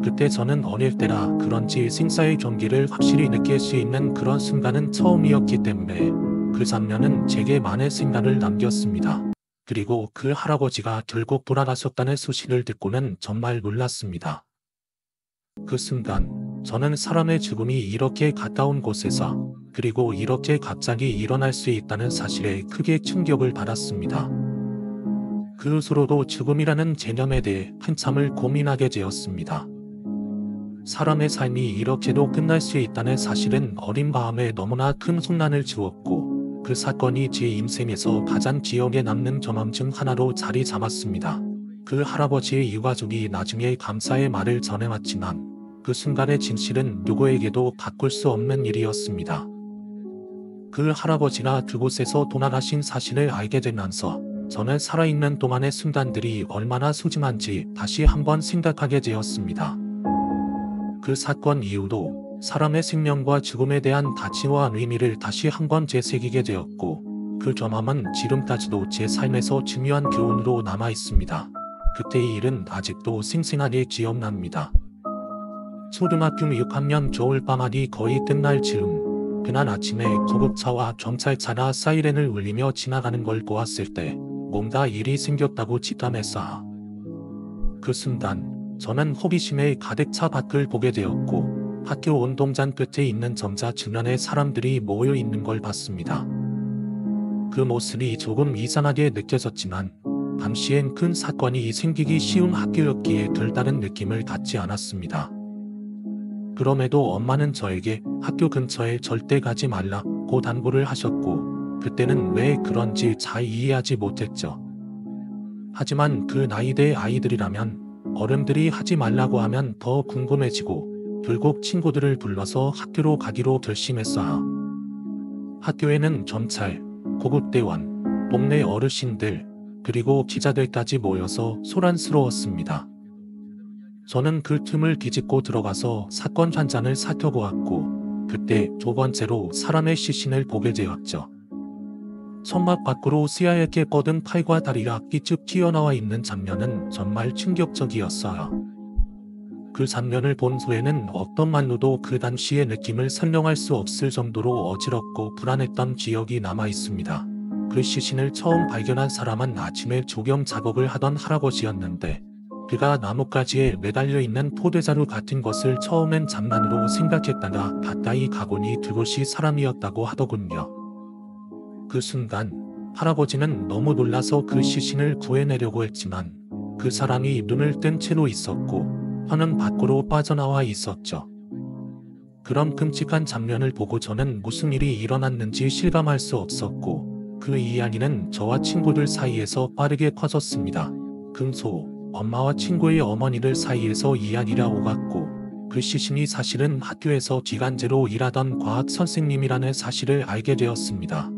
그때 저는 어릴 때라 그런지 생사의 경계를 확실히 느낄 수 있는 그런 순간은 처음이었기 때문에 그 장면은 제게 많은 생각을 남겼습니다. 그리고 그 할아버지가 결국 돌아가셨다는 소식을 듣고는 정말 놀랐습니다. 그 순간 저는 사람의 죽음이 이렇게 가까운 곳에서 그리고 이렇게 갑자기 일어날 수 있다는 사실에 크게 충격을 받았습니다. 그 후로도 죽음이라는 개념에 대해 한참을 고민하게 되었습니다. 사람의 삶이 이렇게도 끝날 수 있다는 사실은 어린 마음에 너무나 큰 혼란을 주었고 그 사건이 제 인생에서 가장 기억에 남는 경험 중 하나로 자리 잡았습니다. 그 할아버지의 유가족이 나중에 감사의 말을 전해왔지만 그 순간의 진실은 누구에게도 바꿀 수 없는 일이었습니다. 그 할아버지가 그곳에서 돌아가신 사실을 알게 되면서 저는 살아있는 동안의 순간들이 얼마나 소중한지 다시 한번 생각하게 되었습니다. 그 사건 이후로 사람의 생명과 죽음에 대한 가치와 의미를 다시 한번 되새기게 되었고 그 경험은 지금까지도 제 삶에서 중요한 교훈으로 남아 있습니다. 그때의 일은 아직도 생생하게 기억납니다. 초등학교 6학년 겨울방학이 거의 끝날 즈음 그날 아침에 구급차와 경찰차가 사이렌을 울리며 지나가는 걸 보았을 때 뭔가 일이 생겼다고 직감했어. 그 순간 저는 호기심에 가득 차 밖을 보게 되었고 학교 운동장 끝에 있는 정자 주변에 사람들이 모여 있는 걸 봤습니다. 그 모습이 조금 이상하게 느껴졌지만 당시엔 큰 사건이 생기기 쉬운 학교였기에 별다른 느낌을 갖지 않았습니다. 그럼에도 엄마는 저에게 학교 근처에 절대 가지 말라고 당부를 하셨고 그때는 왜 그런지 잘 이해하지 못했죠. 하지만 그 나이대의 아이들이라면 어른들이 하지 말라고 하면 더 궁금해지고 결국 친구들을 불러서 학교로 가기로 결심했어요. 학교에는 경찰, 구급대원, 동네 어르신들, 그리고 기자들까지 모여서 소란스러웠습니다. 저는 그 틈을 뒤집고 들어가서 사건 현장을 살펴보았고 그때 두 번째로 사람의 시신을 보게 되었죠. 천막 밖으로 새하얗게 뻗은 팔과 다리가 삐쭉 튀어나와 있는 장면은 정말 충격적이었어요. 그 장면을 본 후에는 어떤 말로도 그 당시의 느낌을 설명할 수 없을 정도로 어지럽고 불안했던 기억이 남아 있습니다. 그 시신을 처음 발견한 사람은 아침에 조경 작업을 하던 할아버지였는데 그가 나뭇가지에 매달려 있는 포대자루 같은 것을 처음엔 장난으로 생각했다가 가까이 가보니 그것이 사람이었다고 하더군요. 그 순간 할아버지는 너무 놀라서 그 시신을 구해내려고 했지만 그 사람이 눈을 뜬 채로 있었고 혀는 밖으로 빠져나와 있었죠. 그런 끔찍한 장면을 보고 저는 무슨 일이 일어났는지 실감할 수 없었고 그 이야기는 저와 친구들 사이에서 빠르게 퍼졌습니다. 금소, 엄마와 친구의 어머니들 사이에서 이야기가 오갔고 그 시신이 사실은 학교에서 기간제로 일하던 과학 선생님이라는 사실을 알게 되었습니다.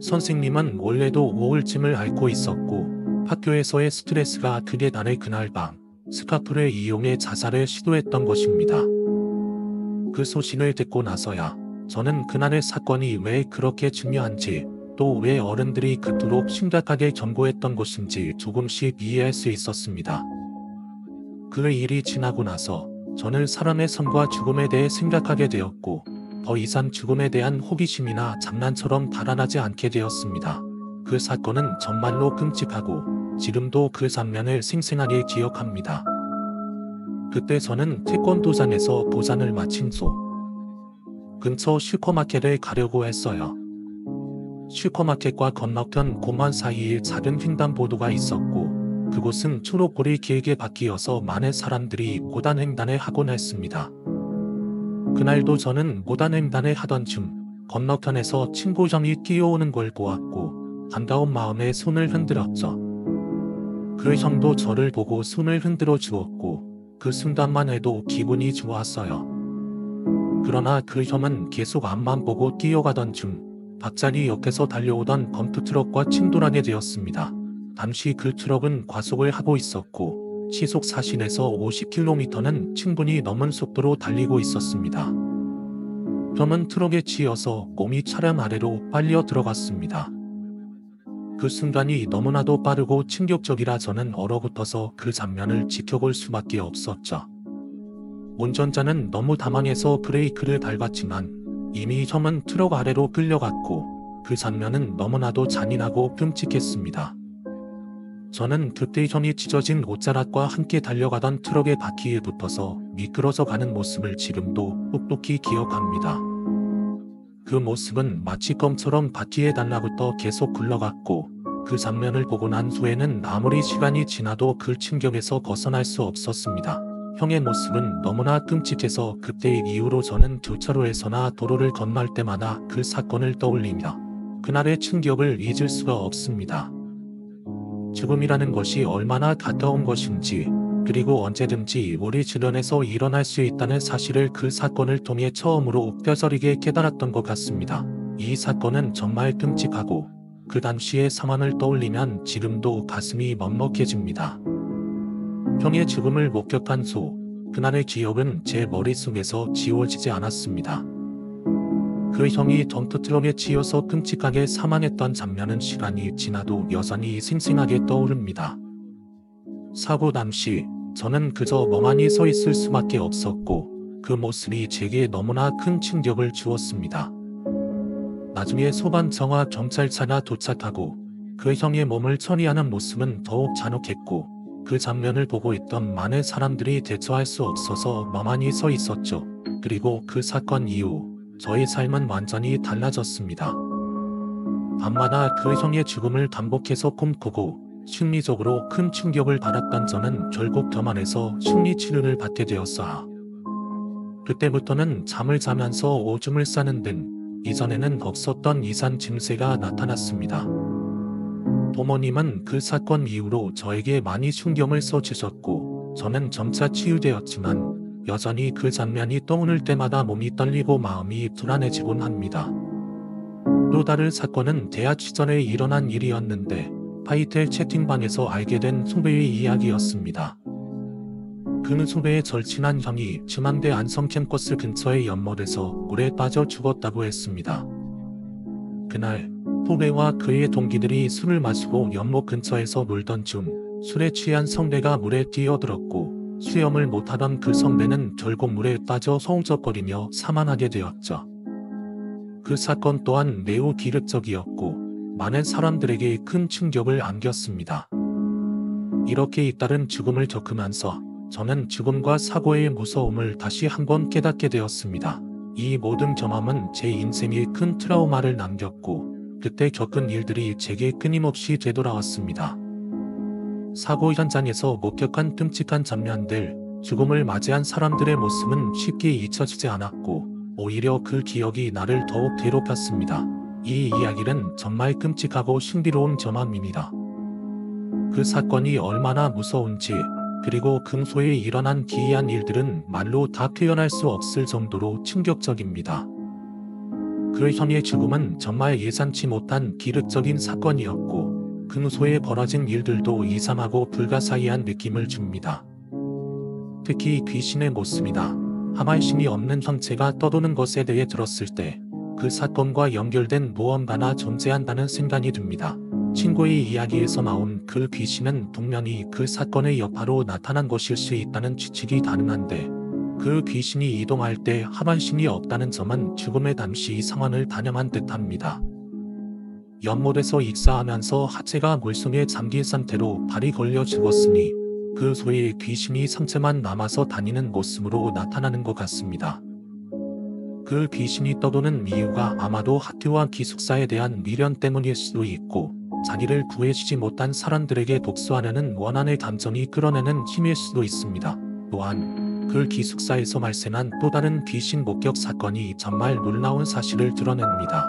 선생님은 원래도 우울증을 앓고 있었고 학교에서의 스트레스가 극에 달해 그날 밤 스카프를 이용해 자살을 시도했던 것입니다. 그 소식을 듣고 나서야 저는 그날의 사건이 왜 그렇게 중요한지 또 왜 어른들이 그토록 심각하게 경고했던 것인지 조금씩 이해할 수 있었습니다. 그 일이 지나고 나서 저는 사람의 삶과 죽음에 대해 생각하게 되었고 더 이상 죽음에 대한 호기심이나 장난처럼 달아나지 않게 되었습니다. 그 사건은 정말로 끔찍하고 지금도 그 장면을 생생하게 기억합니다. 그때 저는 태권도장에서 도장을 마친 소 근처 슈퍼마켓에 가려고 했어요. 슈퍼마켓과 건너편 공원 사이에 작은 횡단보도가 있었고 그곳은 초록불이 길게 바뀌어서 많은 사람들이 고단횡단을 하곤 했습니다. 그날도 저는 고단횡단을 하던 중 건너편에서 친구 형이 뛰어오는 걸 보았고 반가운 마음에 손을 흔들었죠. 그 형도 저를 보고 손을 흔들어 주었고 그 순간만 해도 기분이 좋았어요. 그러나 그 형은 계속 앞만 보고 뛰어가던 중 갑자기 옆에서 달려오던 덤프트럭과 충돌하게 되었습니다. 당시 그 트럭은 과속을 하고 있었고 시속 40에서 50km는 충분히 넘은 속도로 달리고 있었습니다. 형은 트럭에 치여서 몸이 차량 아래로 빨려 들어갔습니다. 그 순간이 너무나도 빠르고 충격적이라 저는 얼어붙어서 그 장면을 지켜볼 수밖에 없었죠. 운전자는 너무 당황해서 브레이크를 밟았지만 이미 형은 트럭 아래로 끌려갔고 그 장면은 너무나도 잔인하고 끔찍했습니다. 저는 그때 형이 찢어진 옷자락과 함께 달려가던 트럭의 바퀴에 붙어서 미끄러져 가는 모습을 지금도 똑똑히 기억합니다. 그 모습은 마치 껌처럼 바퀴에 달라붙어 계속 굴러갔고 그 장면을 보고 난 후에는 아무리 시간이 지나도 그 충격에서 벗어날 수 없었습니다. 형의 모습은 너무나 끔찍해서 그때 이후로 저는 교차로에서나 도로를 건널 때마다 그 사건을 떠올리며 그날의 충격을 잊을 수가 없습니다. 죽음이라는 것이 얼마나 가까운 것인지 그리고 언제든지 우리 주변에서 일어날 수 있다는 사실을 그 사건을 통해 처음으로 뼈저리게 깨달았던 것 같습니다. 이 사건은 정말 끔찍하고 그 당시의 상황을 떠올리면 지금도 가슴이 먹먹해집니다. 형의 죽음을 목격한 소, 그날의 기억은 제 머릿속에서 지워지지 않았습니다. 그 형이 덤프트럭에 치여서 끔찍하게 사망했던 장면은 시간이 지나도 여전히 생생하게 떠오릅니다. 사고 당시 저는 그저 멍하니 서 있을 수밖에 없었고 그 모습이 제게 너무나 큰 충격을 주었습니다. 나중에 소방차와 경찰차가 도착하고 그 형의 몸을 처리하는 모습은 더욱 잔혹했고 그 장면을 보고 있던 많은 사람들이 대처할 수 없어서 멍하니 서 있었죠. 그리고 그 사건 이후 저의 삶은 완전히 달라졌습니다. 밤마다 그 형의 죽음을 반복해서 꿈꾸고 심리적으로 큰 충격을 받았던 저는 결국 병원에서 심리치료를 받게 되었어요. 그때부터는 잠을 자면서 오줌을 싸는 등 이전에는 없었던 이상 증세가 나타났습니다. 부모님은 그 사건 이후로 저에게 많이 신경을 써주셨고 저는 점차 치유되었지만 여전히 그 장면이 떠오를 때마다 몸이 떨리고 마음이 불안해지곤 합니다. 또 다른 사건은 대학 시절에 일어난 일이었는데 파이텔 채팅방에서 알게 된 후배의 이야기였습니다. 그 후배의 절친한 형이 중앙대 안성 캠퍼스 근처의 연못에서 물에 빠져 죽었다고 했습니다. 그날 후배와 그의 동기들이 술을 마시고 연못 근처에서 놀던 중 술에 취한 성대가 물에 뛰어들었고 수영을 못하던 그 성대는 결국 물에 빠져 허우적거리며 사망하게 되었죠. 그 사건 또한 매우 기력적이었고 많은 사람들에게 큰 충격을 안겼습니다. 이렇게 잇따른 죽음을 겪으면서 저는 죽음과 사고의 무서움을 다시 한번 깨닫게 되었습니다. 이 모든 경험은 제 인생에 큰 트라우마를 남겼고 그때 겪은 일들이 제게 끊임없이 되돌아왔습니다. 사고 현장에서 목격한 끔찍한 장면들, 죽음을 맞이한 사람들의 모습은 쉽게 잊혀지지 않았고 오히려 그 기억이 나를 더욱 괴롭혔습니다. 이 이야기는 정말 끔찍하고 신비로운 전함입니다. 그 사건이 얼마나 무서운지, 그리고 금소에 일어난 기이한 일들은 말로 다 표현할 수 없을 정도로 충격적입니다. 그 현의 죽음은 정말 예상치 못한 기륵적인 사건이었고, 금소에 벌어진 일들도 이상하고 불가사의한 느낌을 줍니다. 특히 귀신의 모습이나 하말신이 없는 형체가 떠도는 것에 대해 들었을 때 그 사건과 연결된 무언가나 존재한다는 생각이 듭니다. 친구의 이야기에서 나온 그 귀신은 분명히 그 사건의 여파로 나타난 것일 수 있다는 추측이 가능한데, 그 귀신이 이동할 때 하반신이 없다는 점은 죽음의 당시 상황을 단정한 듯합니다. 연못에서 익사하면서 하체가 물속에 잠긴 상태로 발이 걸려 죽었으니 그 소의 귀신이 상체만 남아서 다니는 모습으로 나타나는 것 같습니다. 그 귀신이 떠도는 이유가 아마도 학교와 기숙사에 대한 미련 때문일 수도 있고, 자기를 구해주지 못한 사람들에게 복수하려는 원한의 감정이 끌어내는 힘일 수도 있습니다. 또한 그 기숙사에서 발생한 또 다른 귀신 목격 사건이 정말 놀라운 사실을 드러냅니다.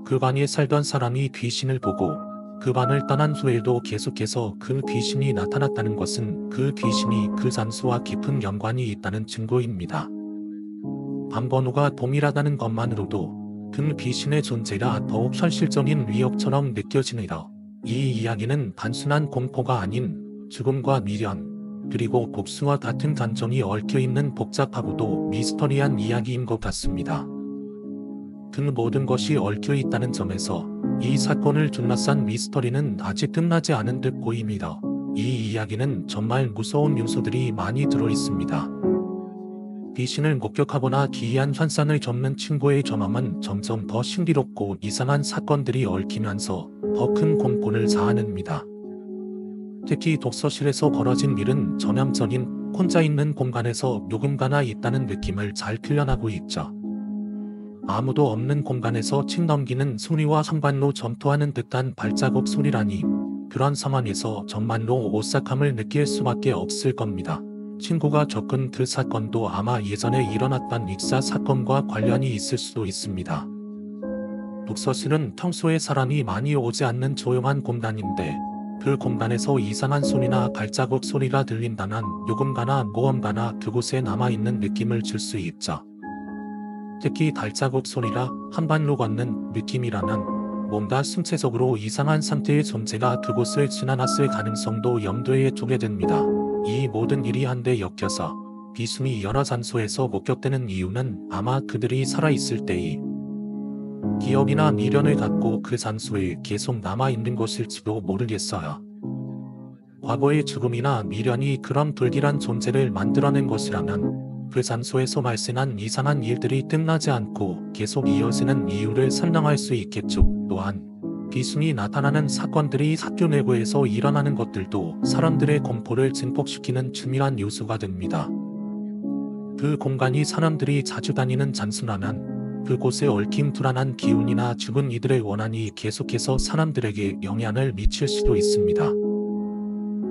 그 방에 살던 사람이 귀신을 보고 그 방을 떠난 후에도 계속해서 그 귀신이 나타났다는 것은 그 귀신이 그 장소와 깊은 연관이 있다는 증거입니다. 방 번호가 동일하다는 것만으로도 그 귀신의 존재가 더욱 현실적인 위협처럼 느껴지네요. 이 이야기는 단순한 공포가 아닌 죽음과 미련, 그리고 복수와 같은 감정이 얽혀있는 복잡하고도 미스터리한 이야기인 것 같습니다. 그 모든 것이 얽혀있다는 점에서 이 사건을 둘러싼 미스터리는 아직 끝나지 않은 듯 보입니다. 이 이야기는 정말 무서운 요소들이 많이 들어있습니다. 귀신을 목격하거나 기이한 현상을 겪는 친구의 경험은 점점 더 신비롭고 이상한 사건들이 얽히면서 더 큰 공포를 자아냅니다. 특히 독서실에서 벌어진 일은 전형적인 혼자 있는 공간에서 누군가나 있다는 느낌을 잘 표현하고 있죠. 아무도 없는 공간에서 책 넘기는 소리와 현관로 점토하는 듯한 발자국 소리라니, 그런 상황에서 정말로 오싹함을 느낄 수밖에 없을 겁니다. 친구가 겪은 그 사건도 아마 예전에 일어났던 익사 사건과 관련이 있을 수도 있습니다. 독서실은 평소에 사람이 많이 오지 않는 조용한 공간인데, 그 공간에서 이상한 소리나 발자국 소리가 들린다면 누군가나 무언가나 그곳에 남아있는 느낌을 줄 수 있죠. 특히 발자국 소리가 한발로 걷는 느낌이라면 뭔가 신체적으로 이상한 상태의 존재가 그곳을 지나갔을 가능성도 염두에 두게 됩니다. 이 모든 일이 한데 엮여서 귀신이 여러 장소에서 목격되는 이유는 아마 그들이 살아있을 때의 기억이나 미련을 갖고 그 장소에 계속 남아있는 것일지도 모르겠어요. 과거의 죽음이나 미련이 그런 불길한 존재를 만들어낸 것이라면 그 장소에서 발생한 이상한 일들이 끝나지 않고 계속 이어지는 이유를 설명할 수 있겠죠. 또한 귀신이 나타나는 사건들이 학교 내부에서 일어나는 것들도 사람들의 공포를 증폭시키는 중요한 요소가 됩니다. 그 공간이 사람들이 자주 다니는 장소라면 그곳에 얽힌 불안한 기운이나 죽은 이들의 원한이 계속해서 사람들에게 영향을 미칠 수도 있습니다.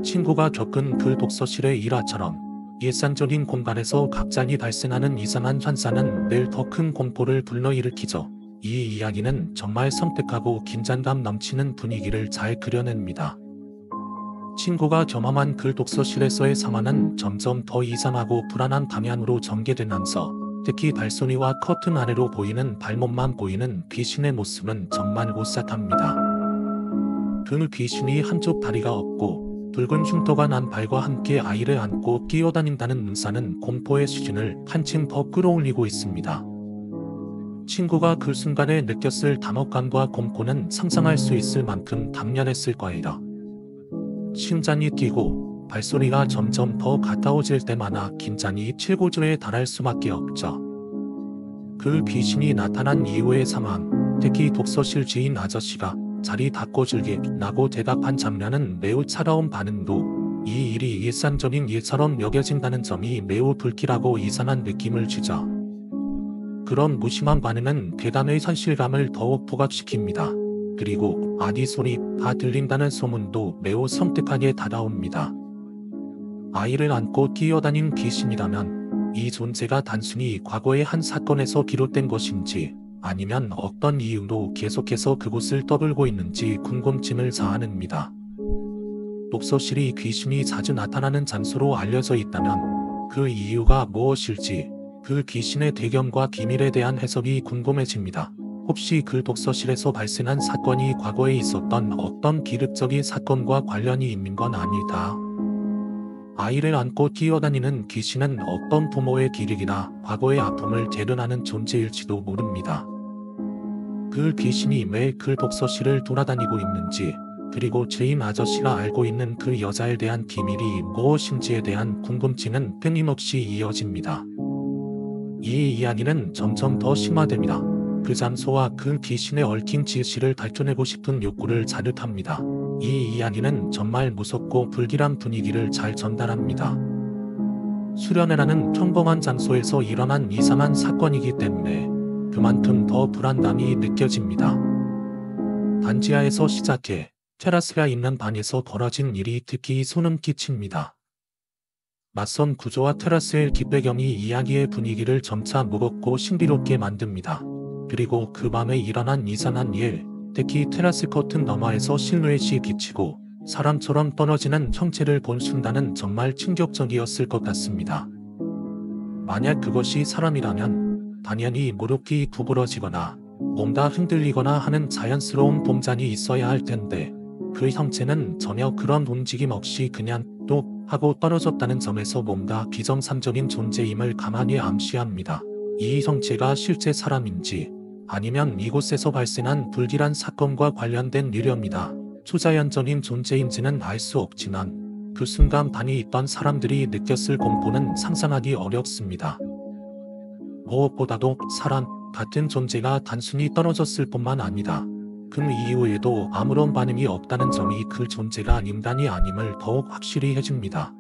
친구가 겪은 그 독서실의 일화처럼 일상적인 공간에서 갑자기 발생하는 이상한 현상은 늘 더 큰 공포를 불러일으키죠. 이 이야기는 정말 섬뜩하고 긴장감 넘치는 분위기를 잘 그려냅니다. 친구가 경험한 그 독서실에서의 상황은 점점 더 이상하고 불안한 방향으로 전개되면서 특히 발소리와 커튼 아래로 보이는 발목만 보이는 귀신의 모습은 정말 오싹합니다. 그 귀신이 한쪽 다리가 없고 붉은 흉터가 난 발과 함께 아이를 안고 뛰어다닌다는 묘사는 공포의 수준을 한층 더 끌어올리고 있습니다. 친구가 그 순간에 느꼈을 당혹감과 공포는 상상할 수 있을 만큼 강렬했을 거예요. 심장이 뛰고 발소리가 점점 더 가까워질 때마다 긴장이 최고조에 달할 수밖에 없죠. 그 귀신이 나타난 이후의 상황, 특히 독서실 주인 아저씨가 자리 바꿔줄게 라고 대답한 장면은 매우 차가운 반응도 이 일이 일상적인 일처럼 여겨진다는 점이 매우 불길하고 이상한 느낌을 주죠. 그런 무심한 반응은 괴담의 현실감을 더욱 부각시킵니다. 그리고 아기 소리 다 들린다는 소문도 매우 섬뜩하게 다가옵니다. 아이를 안고 뛰어다닌 귀신이라면 이 존재가 단순히 과거의 한 사건에서 비롯된 것인지 아니면 어떤 이유로 계속해서 그곳을 떠돌고 있는지 궁금증을 자아냅니다. 독서실이 귀신이 자주 나타나는 장소로 알려져 있다면 그 이유가 무엇일지, 그 귀신의 배경과 기밀에 대한 해석이 궁금해집니다. 혹시 그 독서실에서 발생한 사건이 과거에 있었던 어떤 기륵적인 사건과 관련이 있는 건 아니다. 아이를 안고 뛰어다니는 귀신은 어떤 부모의 기력이나 과거의 아픔을 대변하는 존재일지도 모릅니다. 그 귀신이 왜 그 독서실을 돌아다니고 있는지, 그리고 제인 아저씨가 알고 있는 그 여자에 대한 비밀이 무엇인지에 대한 궁금증은 끊임없이 이어집니다. 이 이야기는 점점 더 심화됩니다. 그 장소와 그 귀신의 얽힌 진실을 밝혀내고 싶은 욕구를 자극합니다. 이 이야기는 정말 무섭고 불길한 분위기를 잘 전달합니다. 수련회라는 평범한 장소에서 일어난 이상한 사건이기 때문에 그만큼 더 불안감이 느껴집니다. 단지하에서 시작해 테라스가 있는 방에서 벌어진 일이 특히 소름 끼칩니다. 낯선 구조와 테라스의 뒷배경이 이야기의 분위기를 점차 무겁고 신비롭게 만듭니다. 그리고 그 밤에 일어난 이상한 일, 특히 테라스 커튼 너머에서 실루엣이 비치고 사람처럼 떨어지는 형체를 본 순간은 정말 충격적이었을 것 같습니다. 만약 그것이 사람이라면 당연히 무릎이 구부러지거나 뭔가 흔들리거나 하는 자연스러운 동작이 있어야 할 텐데 그 형체는 전혀 그런 움직임 없이 그냥 뚝 하고 떨어졌다는 점에서 뭔가 비정상적인 존재임을 가만히 암시합니다. 이 형체가 실제 사람인지 아니면 이곳에서 발생한 불길한 사건과 관련된 유령이다, 초자연적인 존재인지는 알 수 없지만 그 순간 방에 있던 사람들이 느꼈을 공포는 상상하기 어렵습니다. 무엇보다도 사람 같은 존재가 단순히 떨어졌을 뿐만 아니라 그 이후에도 아무런 반응이 없다는 점이 그 존재가 인간이 아님을 더욱 확실히 해줍니다.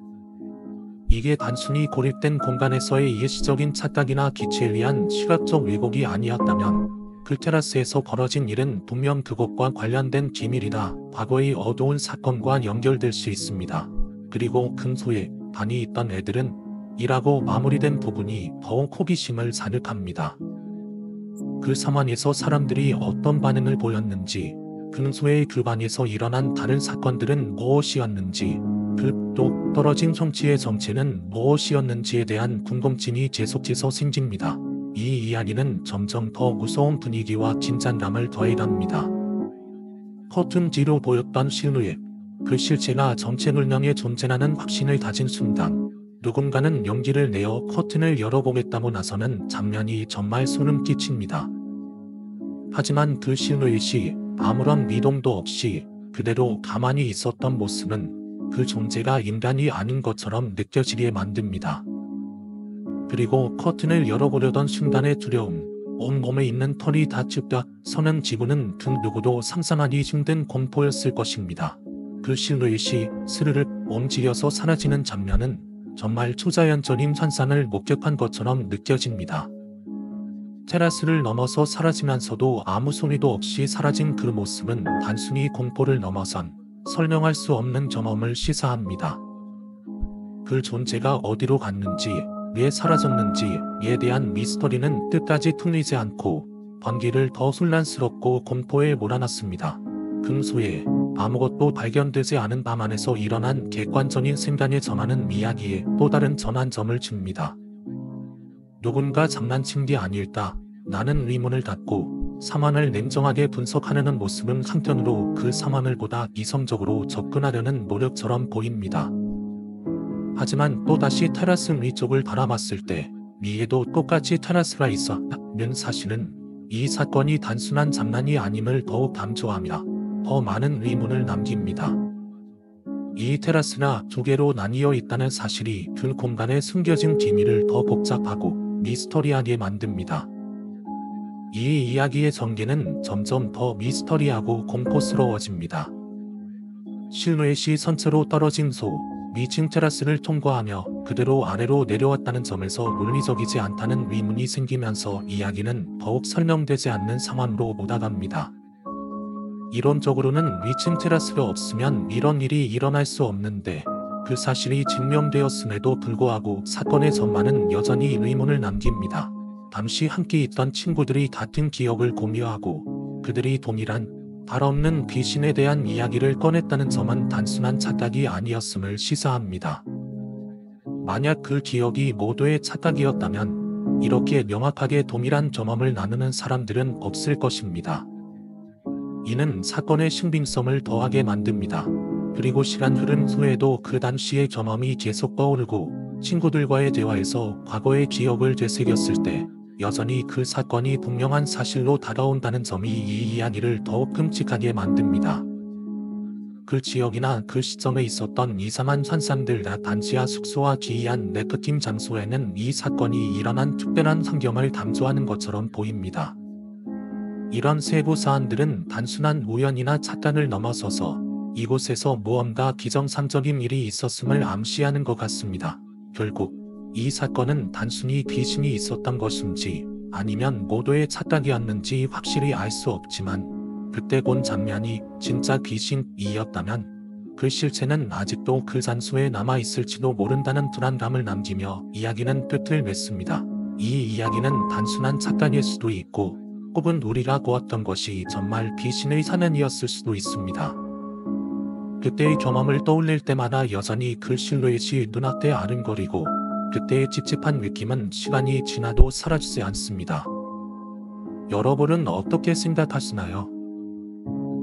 이게 단순히 고립된 공간에서의 일시적인 착각이나 기체에 의한 시각적 왜곡이 아니었다면 그 테라스에서 벌어진 일은 분명 그것과 관련된 비밀이다, 과거의 어두운 사건과 연결될 수 있습니다. 그리고 근소에 방에 있던 애들은 이라고 마무리된 부분이 더욱 호기심을 자극합니다. 그 상황에서 사람들이 어떤 반응을 보였는지, 근소의 그 방에서 일어난 다른 사건들은 무엇이었는지, 그 뚝 떨어진 형체의 정체는 무엇이었는지에 대한 궁금증이 계속해서 생깁니다. 이 이야기는 점점 더 무서운 분위기와 긴장감을 더해갑니다. 커튼 뒤로 보였던 실루엣, 그 실체가 전체 물량의 존재라는 확신을 가진 순간 누군가는 용기를 내어 커튼을 열어보겠다고 나서는 장면이 정말 소름 끼칩니다. 하지만 그 실루엣이 아무런 미동도 없이 그대로 가만히 있었던 모습은 그 존재가 인간이 아닌 것처럼 느껴지게 만듭니다. 그리고 커튼을 열어보려던 순간의 두려움, 온몸에 있는 털이 다 쭉 서는 지구는 그 누구도 상상하기 힘든 공포였을 것입니다. 그 실루엣이 스르륵 움직여서 사라지는 장면은 정말 초자연적인 현상을 목격한 것처럼 느껴집니다. 테라스를 넘어서 사라지면서도 아무 소리도 없이 사라진 그 모습은 단순히 공포를 넘어선 설명할 수 없는 경험을 시사합니다. 그 존재가 어디로 갔는지, 왜 사라졌는지에 대한 미스터리는 끝까지 풀리지 않고 번기를 더 혼란스럽고 공포에 몰아넣습니다. 근소에 아무것도 발견되지 않은 밤 안에서 일어난 객관적인 생각에 전하는 이야기에 또 다른 전환점을 줍니다. 누군가 장난친 게 아닐까? 나는 의문을 갖고 상황을 냉정하게 분석하려는 모습은 한편으로 그 상황을 보다 이성적으로 접근하려는 노력처럼 보입니다. 하지만 또다시 테라스 위쪽을 바라봤을 때 위에도 똑같이 테라스가 있었다는 사실은 이 사건이 단순한 장난이 아님을 더욱 강조하며 더 많은 의문을 남깁니다. 이 테라스가 두 개로 나뉘어 있다는 사실이 그 공간에 숨겨진 비밀을 더 복잡하고 미스터리하게 만듭니다. 이 이야기의 전개는 점점 더 미스터리하고 공포스러워집니다. 실루엣이 선체로 떨어진 소, 위층 테라스를 통과하며 그대로 아래로 내려왔다는 점에서 논리적이지 않다는 의문이 생기면서 이야기는 더욱 설명되지 않는 상황으로 몰아갑니다. 이론적으로는 위층 테라스가 없으면 이런 일이 일어날 수 없는데 그 사실이 증명되었음에도 불구하고 사건의 전말은 여전히 의문을 남깁니다. 당시 함께 있던 친구들이 같은 기억을 공유하고 그들이 동일한 발 없는 귀신에 대한 이야기를 꺼냈다는 점은 단순한 착각이 아니었음을 시사합니다. 만약 그 기억이 모두의 착각이었다면 이렇게 명확하게 동일한 경험을 나누는 사람들은 없을 것입니다. 이는 사건의 신빙성을 더하게 만듭니다. 그리고 시간 흐름 후에도 그 당시의 경험이 계속 떠오르고 친구들과의 대화에서 과거의 기억을 되새겼을 때 여전히 그 사건이 분명한 사실로 다가온다는 점이 이 이야기를 더욱 끔찍하게 만듭니다. 그 지역이나 그 시점에 있었던 이상한 현상들 단지와 숙소와 기이한 레크팀 장소에는 이 사건이 일어난 특별한 환경을 강조하는 것처럼 보입니다. 이런 세부 사안들은 단순한 우연이나 착각을 넘어서서 이곳에서 무언가 기정상적인 일이 있었음을 암시하는 것 같습니다. 결국 이 사건은 단순히 귀신이 있었던 것인지 아니면 모두의 착각이었는지 확실히 알 수 없지만 그때 본 장면이 진짜 귀신이었다면 그 실체는 아직도 그 장소에 남아있을지도 모른다는 불안감을 남기며 이야기는 끝을 맺습니다. 이 이야기는 단순한 착각일 수도 있고 혹은 우리가 보았던 것이 정말 귀신의 사면이었을 수도 있습니다. 그때의 경험을 떠올릴 때마다 여전히 그 실루엣이 눈앞에 아른거리고 그때의 찝찝한 느낌은 시간이 지나도 사라지지 않습니다. 여러분은 어떻게 생각하시나요?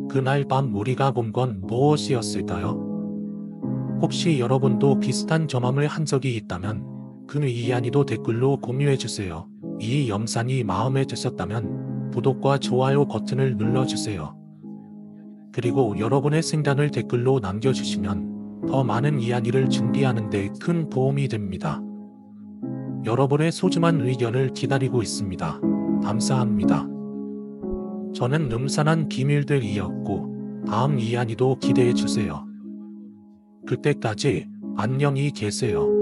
그날 밤 우리가 본 건 무엇이었을까요? 혹시 여러분도 비슷한 경험을 한 적이 있다면 그 이야기도 댓글로 공유해주세요. 이 영상이 마음에 드셨다면 구독과 좋아요 버튼을 눌러주세요. 그리고 여러분의 생각을 댓글로 남겨주시면 더 많은 이야기를 준비하는 데 큰 도움이 됩니다. 여러분의 소중한 의견을 기다리고 있습니다. 감사합니다. 저는 음산한 비밀들이었고 다음 이야기도 기대해주세요. 그때까지 안녕히 계세요.